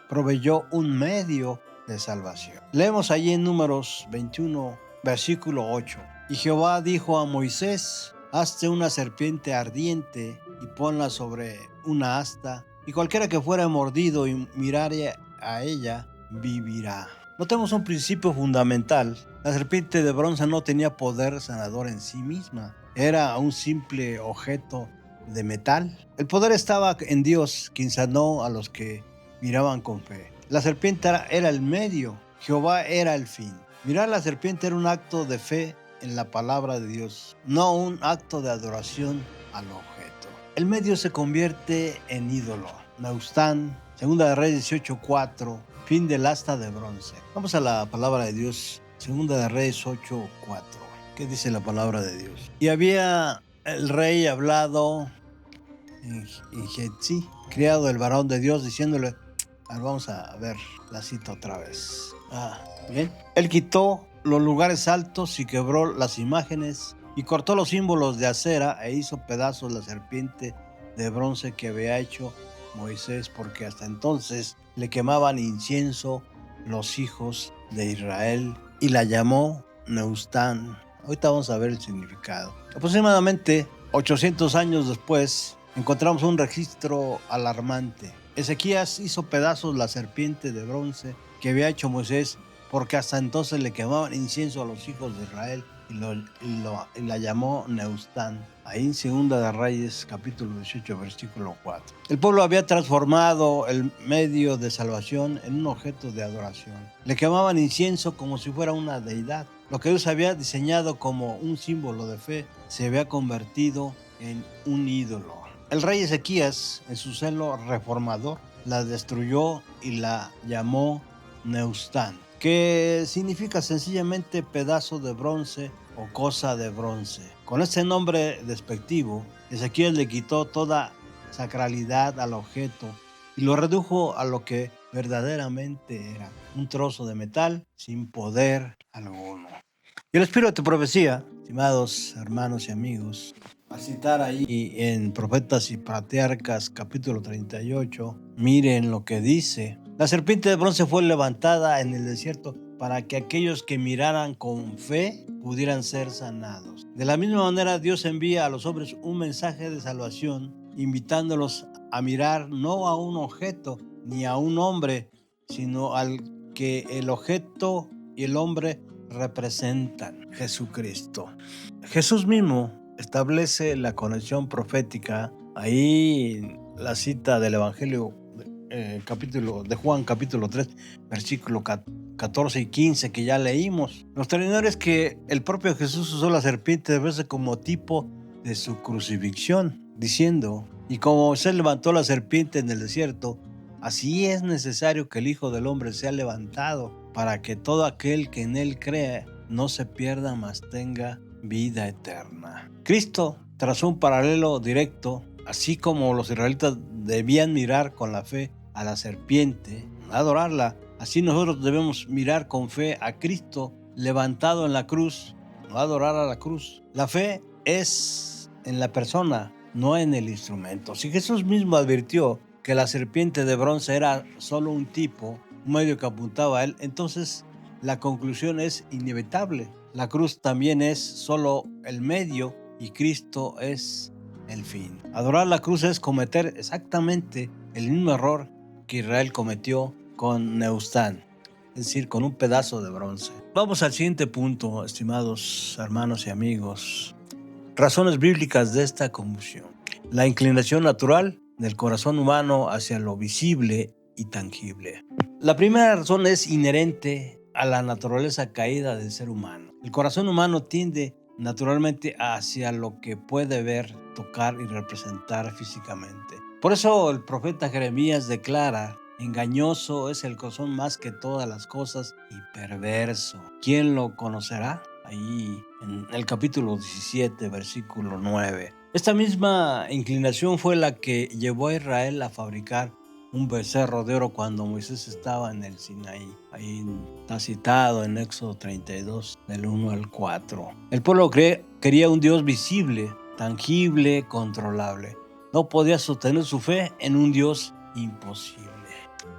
Proveyó un medio de salvación. Leemos allí en Números 21, versículo 8. Y Jehová dijo a Moisés: hazte una serpiente ardiente y ponla sobre una asta, y cualquiera que fuera mordido y mirare a ella, vivirá. Notemos un principio fundamental: la serpiente de bronce no tenía poder sanador en sí misma, era un simple objeto de metal. El poder estaba en Dios, quien sanó a los que miraban con fe. La serpiente era el medio, Jehová era el fin. Mirar la serpiente era un acto de fe en la palabra de Dios, no un acto de adoración al objeto. El medio se convierte en ídolo. Neustán, Segunda de Reyes 18:4, fin del asta de bronce. Vamos a la palabra de Dios, Segunda de Reyes 8:4. ¿Qué dice la palabra de Dios? Y había el rey hablado en Getzi, criado del varón de Dios, diciéndole, vamos a ver la cita otra vez. Bien. Él quitó los lugares altos y quebró las imágenes y cortó los símbolos de acera e hizo pedazos la serpiente de bronce que había hecho Moisés, porque hasta entonces le quemaban incienso los hijos de Israel, y la llamó Neustán. Ahorita vamos a ver el significado. Aproximadamente 800 años después encontramos un registro alarmante. Ezequías hizo pedazos la serpiente de bronce que había hecho Moisés, porque hasta entonces le quemaban incienso a los hijos de Israel, y la llamó Neustán. Ahí en Segunda de Reyes, capítulo 18, versículo 4. El pueblo había transformado el medio de salvación en un objeto de adoración. Le quemaban incienso como si fuera una deidad. Lo que Dios había diseñado como un símbolo de fe se había convertido en un ídolo. El rey Ezequías, en su celo reformador, la destruyó y la llamó Neustán, que significa sencillamente pedazo de bronce o cosa de bronce. Con este nombre despectivo, Ezequías le quitó toda sacralidad al objeto y lo redujo a lo que verdaderamente era, un trozo de metal sin poder alguno. Y el espíritu de profecía, estimados hermanos y amigos, a citar ahí en Profetas y Patriarcas capítulo 38, miren lo que dice. La serpiente de bronce fue levantada en el desierto para que aquellos que miraran con fe pudieran ser sanados. De la misma manera, Dios envía a los hombres un mensaje de salvación, invitándolos a mirar no a un objeto ni a un hombre, sino al que el objeto y el hombre representan, Jesucristo. Jesús mismo establece la conexión profética. Ahí la cita del Evangelio de Juan capítulo 3, versículo 14 y 15 que ya leímos. Los traidores que el propio Jesús usó la serpiente de bronce como tipo de su crucifixión, diciendo, y como se levantó la serpiente en el desierto, así es necesario que el Hijo del Hombre sea levantado, para que todo aquel que en él cree no se pierda, mas tenga vida eterna. Cristo trazó un paralelo directo, así como los israelitas debían mirar con la fe a la serpiente, adorarla. Así nosotros debemos mirar con fe a Cristo levantado en la cruz, no adorar a la cruz. La fe es en la persona, no en el instrumento. Si Jesús mismo advirtió que la serpiente de bronce era solo un tipo, un medio que apuntaba a él, entonces la conclusión es inevitable. La cruz también es solo el medio y Cristo es el fin. Adorar la cruz es cometer exactamente el mismo error que Israel cometió con Neustán, es decir, con un pedazo de bronce. Vamos al siguiente punto, estimados hermanos y amigos. Razones bíblicas de esta confusión. La inclinación natural del corazón humano hacia lo visible y tangible. La primera razón es inherente a la naturaleza caída del ser humano. El corazón humano tiende naturalmente hacia lo que puede ver, tocar y representar físicamente. Por eso el profeta Jeremías declara: engañoso es el corazón más que todas las cosas y perverso. ¿Quién lo conocerá? Ahí en el capítulo 17, versículo 9. Esta misma inclinación fue la que llevó a Israel a fabricar un becerro de oro cuando Moisés estaba en el Sinaí. Ahí está citado en Éxodo 32, del 1 al 4. El pueblo quería un Dios visible, tangible, controlable. No podía sostener su fe en un Dios imposible.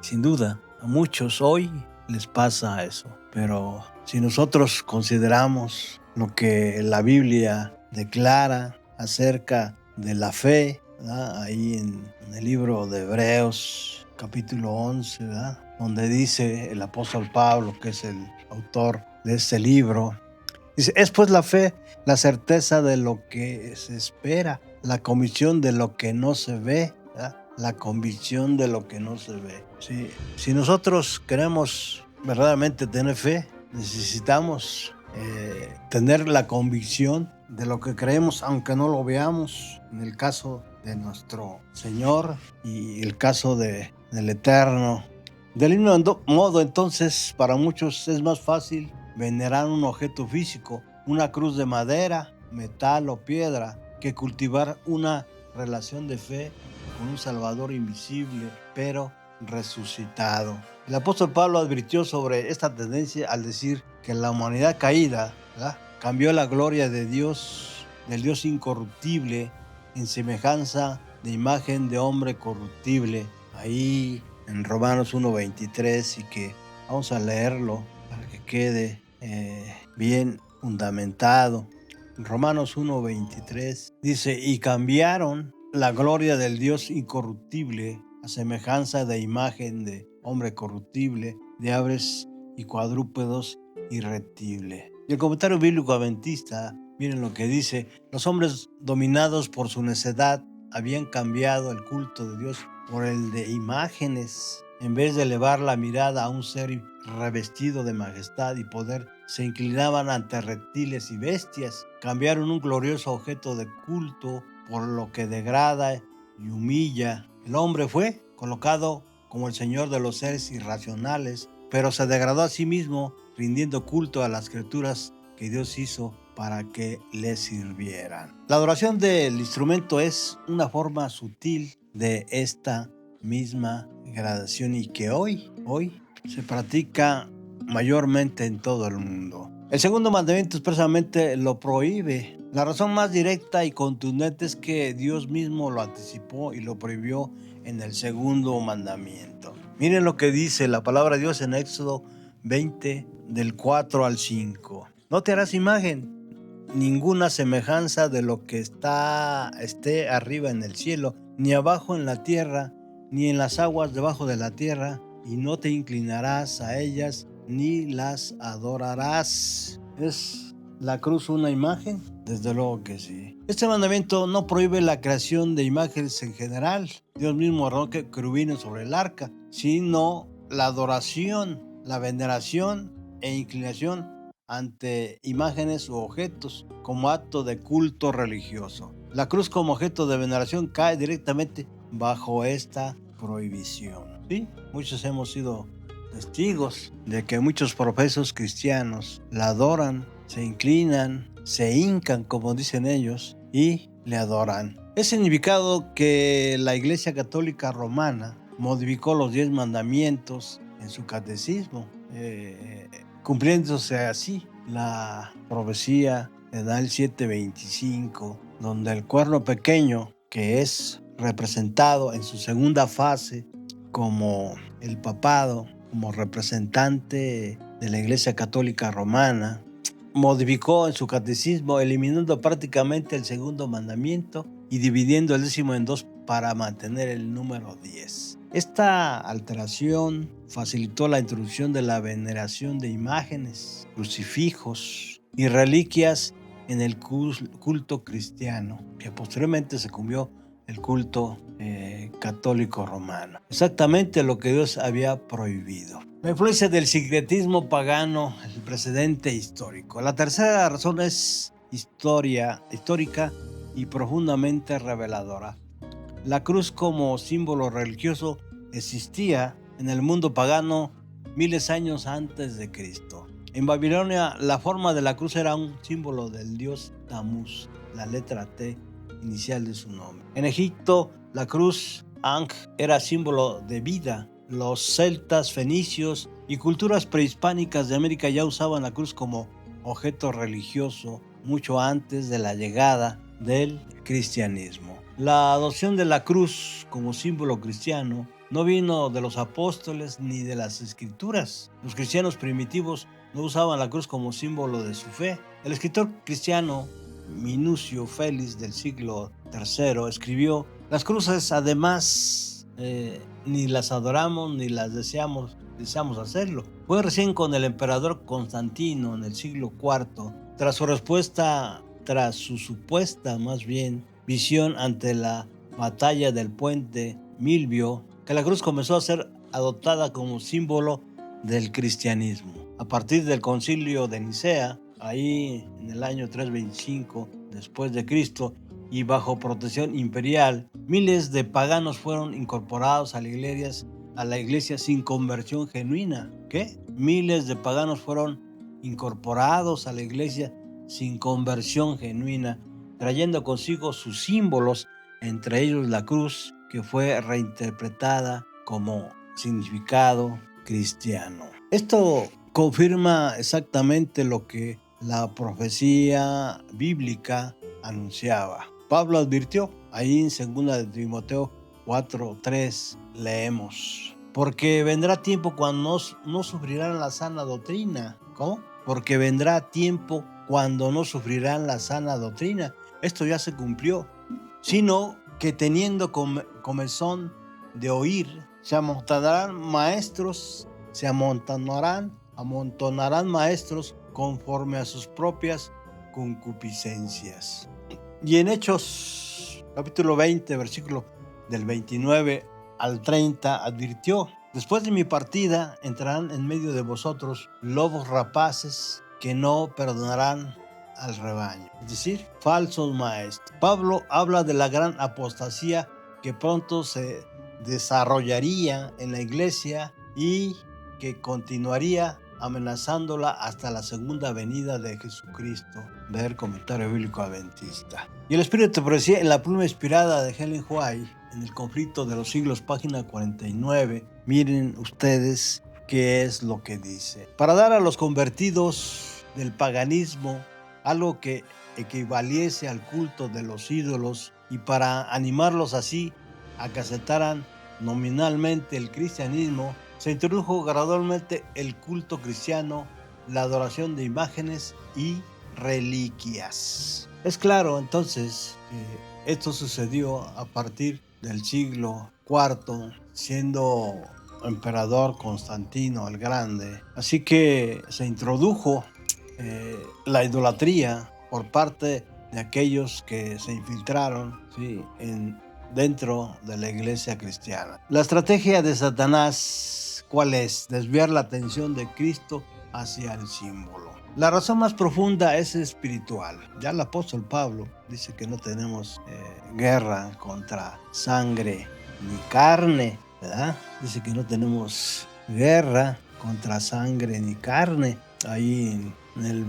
Sin duda, a muchos hoy les pasa eso. Pero si nosotros consideramos lo que la Biblia declara acerca de la fe, ¿verdad? Ahí en el libro de Hebreos, capítulo 11, ¿verdad? Donde dice el apóstol Pablo, que es el autor de este libro, dice: es pues la fe, la certeza de lo que se espera, la convicción de lo que no se ve, ¿verdad? La convicción de lo que no se ve. Si nosotros queremos verdaderamente tener fe, Necesitamos tener la convicción de lo que creemos, aunque no lo veamos, en el caso de nuestro Señor y el caso del Eterno. Del mismo modo, entonces, para muchos es más fácil venerar un objeto físico, una cruz de madera, metal o piedra, que cultivar una relación de fe con un Salvador invisible, pero resucitado. El apóstol Pablo advirtió sobre esta tendencia al decir que la humanidad caída, ¿verdad?, cambió la gloria de Dios, del Dios incorruptible, en semejanza de imagen de hombre corruptible. Ahí en Romanos 1:23, y que vamos a leerlo para que quede bien fundamentado. Romanos 1:23 dice: y cambiaron la gloria del Dios incorruptible a semejanza de imagen de hombre corruptible, de aves y cuadrúpedos y reptiles. Y el comentario bíblico adventista, miren lo que dice: los hombres dominados por su necedad habían cambiado el culto de Dios por el de imágenes. En vez de elevar la mirada a un ser revestido de majestad y poder, se inclinaban ante reptiles y bestias. Cambiaron un glorioso objeto de culto por lo que degrada y humilla. El hombre fue colocado como el señor de los seres irracionales, pero se degradó a sí mismo, rindiendo culto a las criaturas que Dios hizo para que le sirvieran. La adoración del instrumento es una forma sutil de esta misma gradación, y que hoy se practica mayormente en todo el mundo. El segundo mandamiento expresamente lo prohíbe. La razón más directa y contundente es que Dios mismo lo anticipó y lo prohibió en el segundo mandamiento. Miren lo que dice la palabra de Dios en Éxodo 20, del 4 al 5. No te harás imagen ninguna semejanza de lo que esté arriba en el cielo, ni abajo en la tierra, ni en las aguas debajo de la tierra, y no te inclinarás a ellas, ni las adorarás. ¿Es la cruz una imagen? Desde luego que sí. Este mandamiento no prohíbe la creación de imágenes en general. Dios mismo ordenó que querubines sobre el arca, sino la adoración, la veneración e inclinación ante imágenes u objetos como acto de culto religioso. La cruz como objeto de veneración cae directamente bajo esta prohibición. ¿Sí? Muchos hemos sido testigos de que muchos profesos cristianos la adoran, se inclinan, se hincan, como dicen ellos, y le adoran. Es significado que la Iglesia Católica Romana modificó los 10 mandamientos en su catecismo, cumpliéndose así la profecía de Daniel 7:25, donde el cuerno pequeño, que es representado en su segunda fase como el papado, como representante de la Iglesia Católica Romana, modificó en su catecismo, eliminando prácticamente el segundo mandamiento y dividiendo el 10º en 2 para mantener el número 10. Esta alteración facilitó la introducción de la veneración de imágenes, crucifijos y reliquias en el culto cristiano, que posteriormente se cambió el culto católico romano. Exactamente lo que Dios había prohibido. La influencia del sincretismo pagano, el precedente histórico. La tercera razón es histórica y profundamente reveladora. La cruz como símbolo religioso existía en el mundo pagano miles de años antes de Cristo. En Babilonia, la forma de la cruz era un símbolo del dios Tamuz, la letra T inicial de su nombre. En Egipto, la cruz Ankh era símbolo de vida. Los celtas, fenicios y culturas prehispánicas de América ya usaban la cruz como objeto religioso mucho antes de la llegada del cristianismo. La adopción de la cruz como símbolo cristiano no vino de los apóstoles ni de las escrituras. Los cristianos primitivos no usaban la cruz como símbolo de su fe. El escritor cristiano Minucio Félix del siglo III escribió: las cruces además ni las adoramos ni las deseamos hacerlo. Fue recién con el emperador Constantino en el siglo IV, tras su supuesta visión ante la batalla del puente Milvio, que la cruz comenzó a ser adoptada como símbolo del cristianismo. a partir del concilio de Nicea, ahí en el año 325 después de Cristo, y bajo protección imperial, miles de paganos fueron incorporados a la iglesia sin conversión genuina. ¿Qué? Miles de paganos fueron incorporados a la iglesia sin conversión genuina, trayendo consigo sus símbolos, entre ellos la cruz, que fue reinterpretada como significado cristiano. Esto confirma exactamente lo que la profecía bíblica anunciaba. Pablo advirtió, ahí en 2 de Timoteo 4:3 leemos: porque vendrá tiempo cuando no sufrirán la sana doctrina. ¿Cómo? Porque vendrá tiempo cuando no sufrirán la sana doctrina. Esto ya se cumplió. Sino que teniendo comezón de oír, se amontonarán maestros conforme a sus propias concupiscencias. Y en Hechos, capítulo 20, versículo del 29 al 30, advirtió: después de mi partida entrarán en medio de vosotros lobos rapaces que no perdonarán al rebaño, es decir, falsos maestros. Pablo habla de la gran apostasía que pronto se desarrollaría en la iglesia y que continuaría amenazándola hasta la segunda venida de Jesucristo. Ver Comentario Bíblico Adventista. Y el Espíritu de Profecía en la pluma inspirada de Ellen White, en El conflicto de los siglos, página 49. Miren ustedes qué es lo que dice: para dar a los convertidos del paganismo algo que equivaliese al culto de los ídolos, y para animarlos así a que aceptaran nominalmente el cristianismo, se introdujo gradualmente el culto cristiano, la adoración de imágenes y reliquias. Es claro entonces que esto sucedió a partir del siglo IV, siendo emperador Constantino el Grande. Así que se introdujo la idolatría por parte de aquellos que se infiltraron, ¿sí?, dentro de la iglesia cristiana. La estrategia de Satanás, ¿cuál es? Desviar la atención de Cristo hacia el símbolo. La razón más profunda es espiritual. Ya el apóstol Pablo dice que no tenemos guerra contra sangre ni carne, ¿verdad? Dice que no tenemos guerra contra sangre ni carne. Ahí en el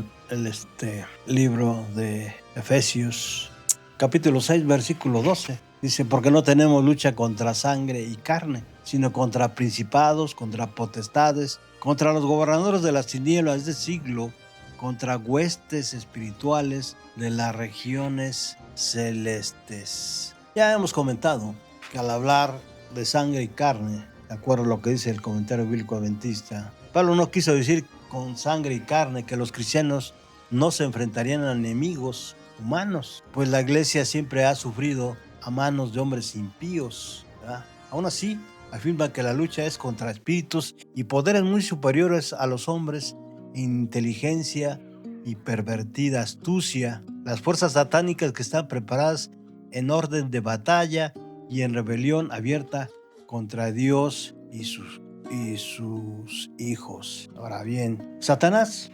libro de Efesios, capítulo 6, versículo 12. Dice: porque no tenemos lucha contra sangre y carne, sino contra principados, contra potestades, contra los gobernadores de las tinieblas de siglo, contra huestes espirituales de las regiones celestes. Ya hemos comentado que al hablar de sangre y carne, de acuerdo a lo que dice el Comentario Bíblico Adventista, Pablo no quiso decir con sangre y carne que los cristianos no se enfrentarían a enemigos humanos, pues la iglesia siempre ha sufrido a manos de hombres impíos, ¿verdad? Aún así, afirma que la lucha es contra espíritus y poderes muy superiores a los hombres en inteligencia y pervertida astucia, las fuerzas satánicas que están preparadas en orden de batalla y en rebelión abierta contra Dios y sus hijos. Ahora bien, Satanás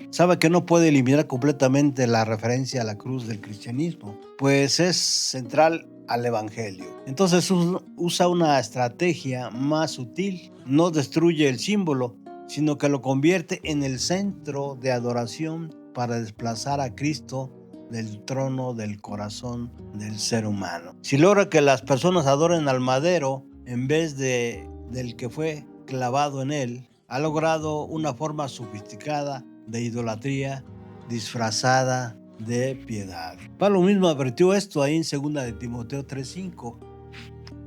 sabe que no puede eliminar completamente la referencia a la cruz del cristianismo, pues es central al evangelio. Entonces usa una estrategia más sutil. No destruye el símbolo, sino que lo convierte en el centro de adoración para desplazar a Cristo del trono del corazón del ser humano. Si logra que las personas adoren al madero en vez del que fue clavado en él, ha logrado una forma sofisticada de idolatría disfrazada de piedad. Pablo mismo advirtió esto ahí en 2 de Timoteo 3:5,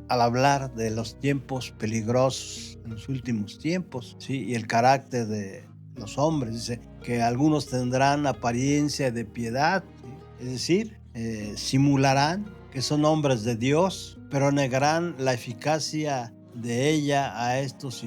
al hablar de los tiempos peligrosos, en los últimos tiempos, ¿sí?, y el carácter de los hombres. Dice que algunos tendrán apariencia de piedad, ¿sí?, es decir, simularán que son hombres de Dios, pero negarán la eficacia de ella. A estos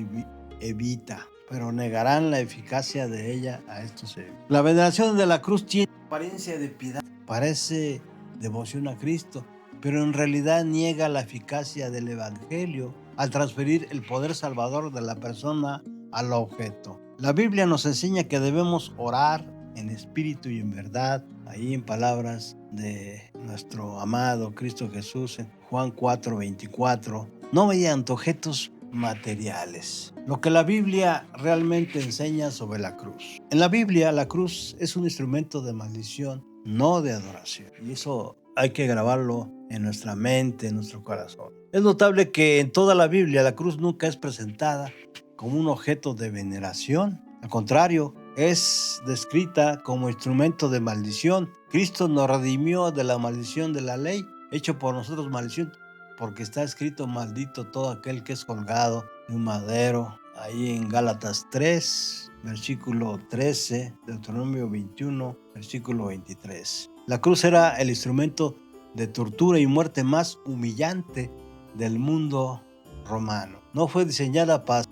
evita. Pero negarán la eficacia de ella. A estos evita. La veneración de la cruz tiene apariencia de piedad, parece devoción a Cristo, pero en realidad niega la eficacia del evangelio al transferir el poder salvador de la persona al objeto. La Biblia nos enseña que debemos orar en espíritu y en verdad, ahí en palabras de nuestro amado Cristo Jesús en Juan 4:24, no mediante objetos materiales. Lo que la Biblia realmente enseña sobre la cruz. En la Biblia, la cruz es un instrumento de maldición, no de adoración. Y eso hay que grabarlo en nuestra mente, en nuestro corazón. Es notable que en toda la Biblia la cruz nunca es presentada como un objeto de veneración. Al contrario, es descrita como instrumento de maldición. Cristo nos redimió de la maldición de la ley, hecho por nosotros maldición, porque está escrito: maldito todo aquel que es colgado de un madero. Ahí en Gálatas 3, versículo 13, Deuteronomio 21, versículo 23. La cruz era el instrumento de tortura y muerte más humillante del mundo romano. No fue diseñada para ser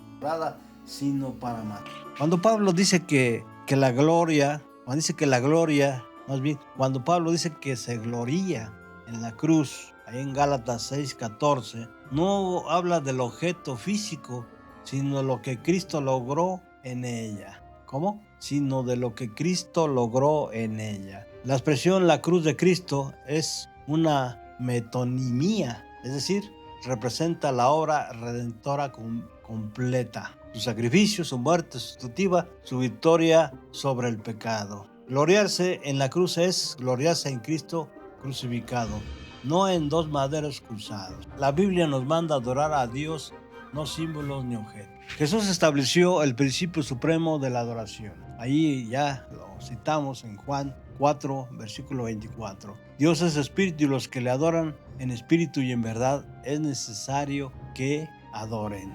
sino para matar. Cuando Pablo dice que la gloria, cuando Pablo dice que se gloría en la cruz, ahí en Gálatas 6:14, no habla del objeto físico, sino de lo que Cristo logró en ella. ¿Cómo? Sino de lo que Cristo logró en ella. La expresión la cruz de Cristo es una metonimia, es decir, representa la obra redentora completa. Su sacrificio, su muerte sustitutiva, su victoria sobre el pecado. Gloriarse en la cruz es gloriarse en Cristo crucificado, no en dos maderos cruzados. La Biblia nos manda a adorar a Dios, no símbolos ni objetos. Jesús estableció el principio supremo de la adoración. Ahí ya lo citamos en Juan 4, versículo 24. Dios es espíritu y los que le adoran en espíritu y en verdad es necesario que adoren.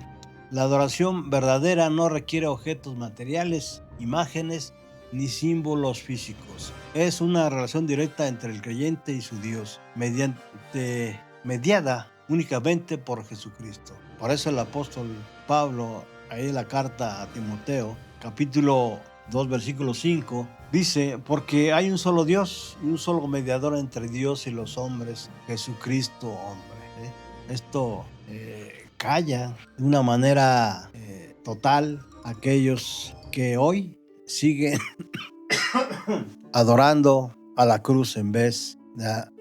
La adoración verdadera no requiere objetos materiales, imágenes ni símbolos físicos. Es una relación directa entre el creyente y su Dios, mediada únicamente por Jesucristo. Por eso el apóstol Pablo, ahí en la carta a Timoteo, capítulo 2, versículo 5, dice: porque hay un solo Dios y un solo mediador entre Dios y los hombres, Jesucristo hombre. Esto calla de una manera total a aquellos que hoy siguen adorando a la cruz en vez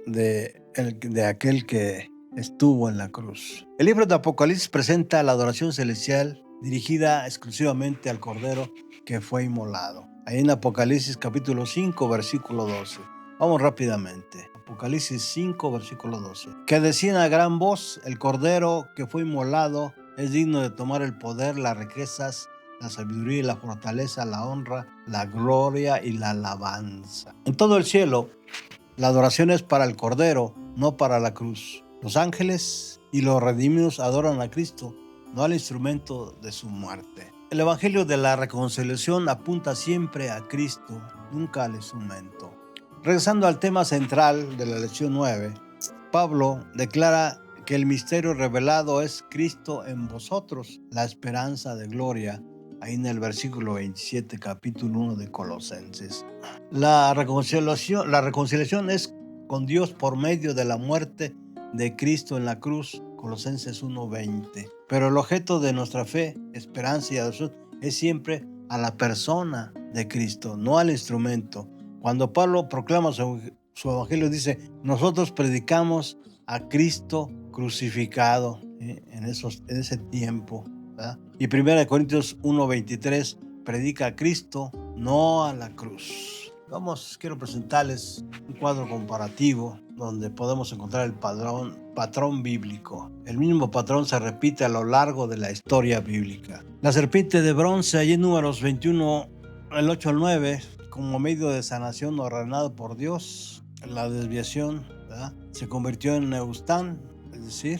de aquel que estuvo en la cruz. El libro de Apocalipsis presenta la adoración celestial dirigida exclusivamente al Cordero que fue inmolado. Ahí en Apocalipsis capítulo 5, versículo 12. Vamos rápidamente. Apocalipsis 5, versículo 12. Que decían a gran voz: el Cordero que fue inmolado es digno de tomar el poder, las riquezas, la sabiduría y la fortaleza, la honra, la gloria y la alabanza. En todo el cielo, la adoración es para el Cordero, no para la cruz. Los ángeles y los redimidos adoran a Cristo, no al instrumento de su muerte. El Evangelio de la Reconciliación apunta siempre a Cristo, nunca al instrumento. Regresando al tema central de la lección 9, Pablo declara que el misterio revelado es Cristo en vosotros, la esperanza de gloria, ahí en el versículo 27, capítulo 1 de Colosenses. La reconciliación es con Dios por medio de la muerte de Cristo en la cruz, Colosenses 1:20. Pero el objeto de nuestra fe, esperanza y adoración es siempre a la persona de Cristo, no al instrumento. Cuando Pablo proclama su evangelio, dice: nosotros predicamos a Cristo crucificado en ese tiempo, ¿verdad? Y 1 Corintios 1:23 predica a Cristo, no a la cruz. Quiero presentarles un cuadro comparativo donde podemos encontrar el patrón bíblico. El mismo patrón se repite a lo largo de la historia bíblica. La serpiente de bronce, allí en Números 21, el 8 al 9, como medio de sanación ordenado por Dios. La desviación, ¿verdad?, se convirtió en Neustán, es decir,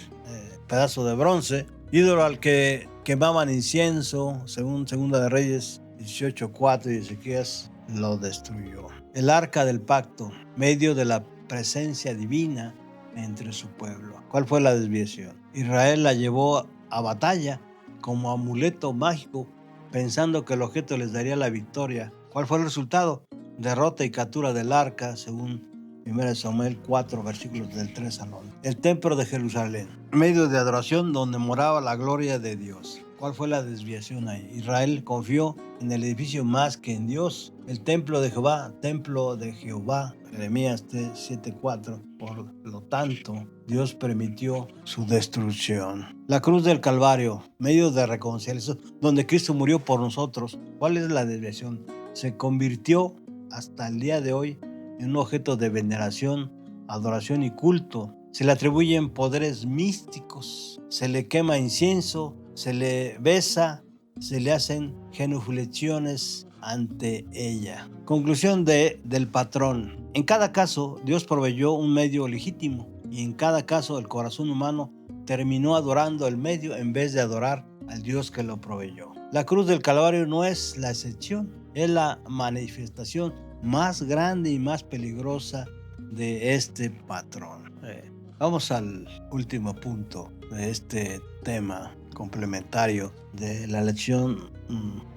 pedazo de bronce, ídolo al que quemaban incienso, según 2 de Reyes 18:4, y Ezequías lo destruyó. El arca del pacto, medio de la presencia divina entre su pueblo. ¿Cuál fue la desviación? Israel la llevó a batalla como amuleto mágico, pensando que el objeto les daría la victoria. ¿Cuál fue el resultado? Derrota y captura del arca, según 1 Samuel 4, versículos del 3 al 11. El templo de Jerusalén, medio de adoración donde moraba la gloria de Dios. ¿Cuál fue la desviación ahí? Israel confió en el edificio más que en Dios. El templo de Jehová, Jeremías 7:4. Por lo tanto, Dios permitió su destrucción. La cruz del Calvario, medio de reconciliación, donde Cristo murió por nosotros. ¿Cuál es la desviación? Se convirtió hasta el día de hoy en un objeto de veneración, adoración y culto. Se le atribuyen poderes místicos, se le quema incienso, se le besa, se le hacen genuflexiones ante ella. Conclusión del patrón. En cada caso, Dios proveyó un medio legítimo y en cada caso el corazón humano terminó adorando el medio en vez de adorar al Dios que lo proveyó. La cruz del Calvario no es la excepción, es la manifestación más grande y más peligrosa de este patrón. Vamos al último punto de este tema complementario de la lección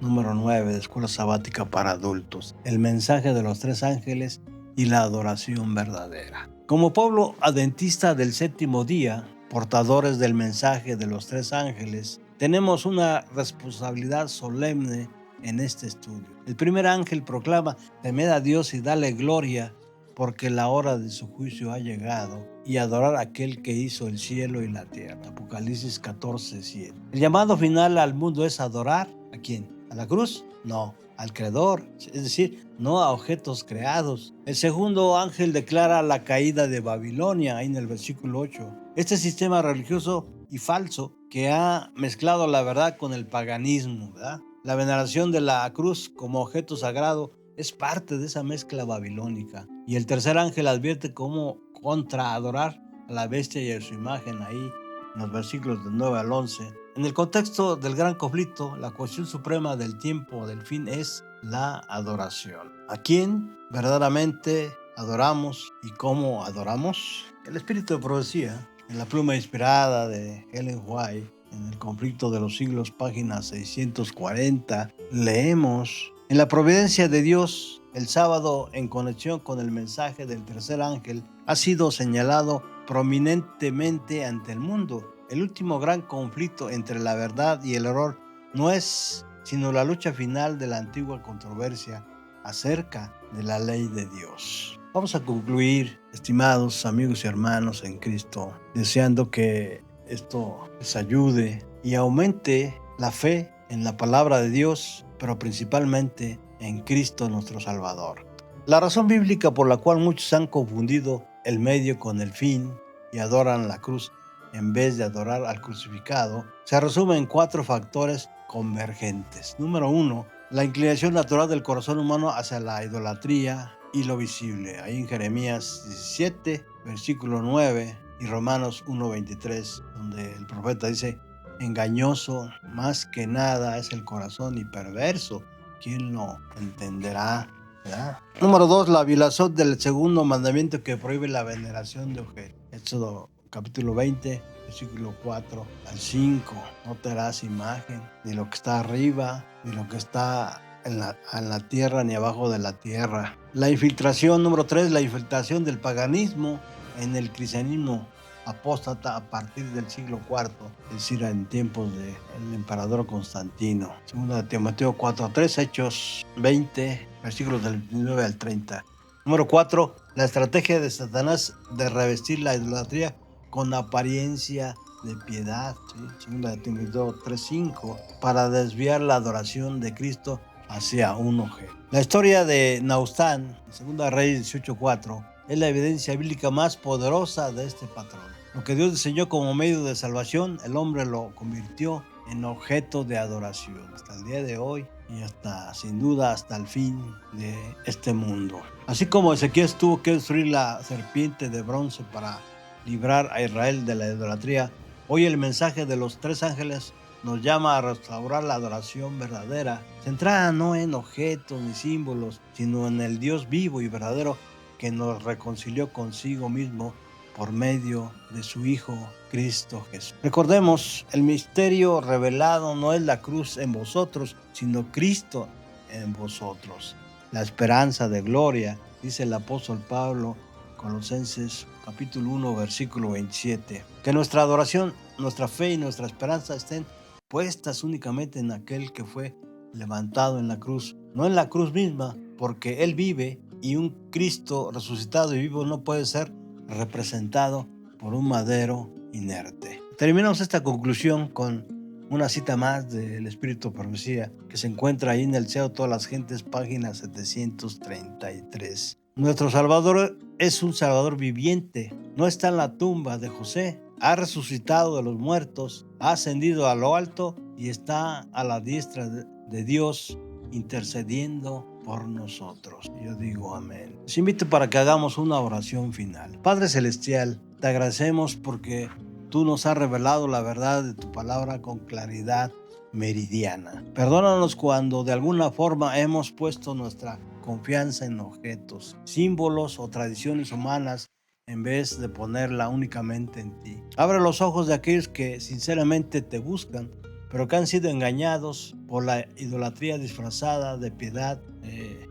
número 9 de Escuela Sabática para Adultos, el mensaje de los tres ángeles y la adoración verdadera. Como pueblo adventista del séptimo día, portadores del mensaje de los tres ángeles, tenemos una responsabilidad solemne en este estudio. El primer ángel proclama: temed a Dios y dale gloria, porque la hora de su juicio ha llegado, y adorar a aquel que hizo el cielo y la tierra. Apocalipsis 14:7. El llamado final al mundo es adorar ¿a quién? ¿A la cruz? No, al Creador, es decir, no a objetos creados. El segundo ángel declara la caída de Babilonia, ahí en el versículo 8. Este sistema religioso y falso que ha mezclado la verdad con el paganismo, ¿verdad? La veneración de la cruz como objeto sagrado es parte de esa mezcla babilónica. Y el tercer ángel advierte cómo contra adorar a la bestia y a su imagen, ahí en los versículos del 9 al 11. En el contexto del gran conflicto, la cuestión suprema del tiempo del fin es la adoración. ¿A quién verdaderamente adoramos y cómo adoramos? El espíritu de profecía, en la pluma inspirada de Ellen White, en el conflicto de los siglos, página 640, leemos: en la providencia de Dios, el sábado, en conexión con el mensaje del tercer ángel, ha sido señalado prominentemente ante el mundo. El último gran conflicto entre la verdad y el error no es sino la lucha final de la antigua controversia acerca de la ley de Dios. Vamos a concluir, estimados amigos y hermanos en Cristo, deseando que esto les ayude y aumente la fe en la palabra de Dios, pero principalmente en Cristo nuestro Salvador. La razón bíblica por la cual muchos han confundido el medio con el fin y adoran la cruz en vez de adorar al crucificado se resume en 4 factores convergentes. Número 1, la inclinación natural del corazón humano hacia la idolatría y lo visible. Ahí en Jeremías 17, versículo 9 y Romanos 1:23, donde el profeta dice: engañoso más que nada es el corazón y perverso, ¿quién lo entenderá? ¿Verdad? Número 2, la violación del segundo mandamiento que prohíbe la veneración de objetos. Éxodo capítulo 20, versículo 4 al 5. No te harás imagen, ni lo que está arriba, ni lo que está en la tierra, ni abajo de la tierra. La infiltración, número 3, la infiltración del paganismo en el cristianismo apóstata a partir del siglo IV, es decir, en tiempos del emperador Constantino. Segunda de Timoteo 4:3, Hechos 20, versículos del 29 al 30. Número 4, la estrategia de Satanás de revestir la idolatría con apariencia de piedad. ¿Sí? Segunda de Timoteo 3:5, para desviar la adoración de Cristo hacia un objeto. La historia de Naustán, Segunda Reyes 18:4, es la evidencia bíblica más poderosa de este patrón. Lo que Dios diseñó como medio de salvación, el hombre lo convirtió en objeto de adoración hasta el día de hoy y hasta, sin duda, hasta el fin de este mundo. Así como Ezequías tuvo que destruir la serpiente de bronce para librar a Israel de la idolatría, hoy el mensaje de los tres ángeles nos llama a restaurar la adoración verdadera, centrada no en objetos ni símbolos, sino en el Dios vivo y verdadero que nos reconcilió consigo mismo por medio de su Hijo Cristo Jesús. Recordemos, el misterio revelado no es la cruz en vosotros, sino Cristo en vosotros. La esperanza de gloria, dice el apóstol Pablo, Colosenses capítulo 1, versículo 27. Que nuestra adoración, nuestra fe y nuestra esperanza estén puestas únicamente en aquel que fue levantado en la cruz, no en la cruz misma, porque Él vive y un Cristo resucitado y vivo no puede ser representado por un madero inerte. Terminamos esta conclusión con una cita más del Espíritu de Profecía que se encuentra ahí en el Seo Todas las Gentes, página 733. Nuestro Salvador es un Salvador viviente, no está en la tumba de José, ha resucitado de los muertos, ha ascendido a lo alto y está a la diestra de Dios intercediendo por nosotros. Yo digo amén. Les invito para que hagamos una oración final. Padre Celestial, te agradecemos porque tú nos has revelado la verdad de tu palabra con claridad meridiana. Perdónanos cuando de alguna forma hemos puesto nuestra confianza en objetos, símbolos o tradiciones humanas en vez de ponerla únicamente en ti. Abre los ojos de aquellos que sinceramente te buscan, pero que han sido engañados por la idolatría disfrazada de piedad,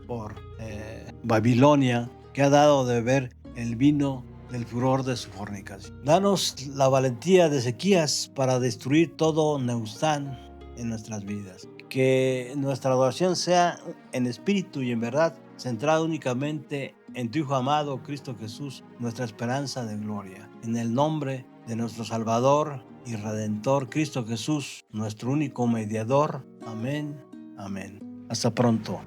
por Babilonia, que ha dado de beber el vino del furor de su fornicación. Danos la valentía de Ezequías para destruir todo Nehushtan en nuestras vidas. Que nuestra adoración sea en espíritu y en verdad, centrada únicamente en tu Hijo amado, Cristo Jesús, nuestra esperanza de gloria. En el nombre de nuestro Salvador y Redentor, Cristo Jesús, nuestro único mediador. Amén. Amén. Hasta pronto.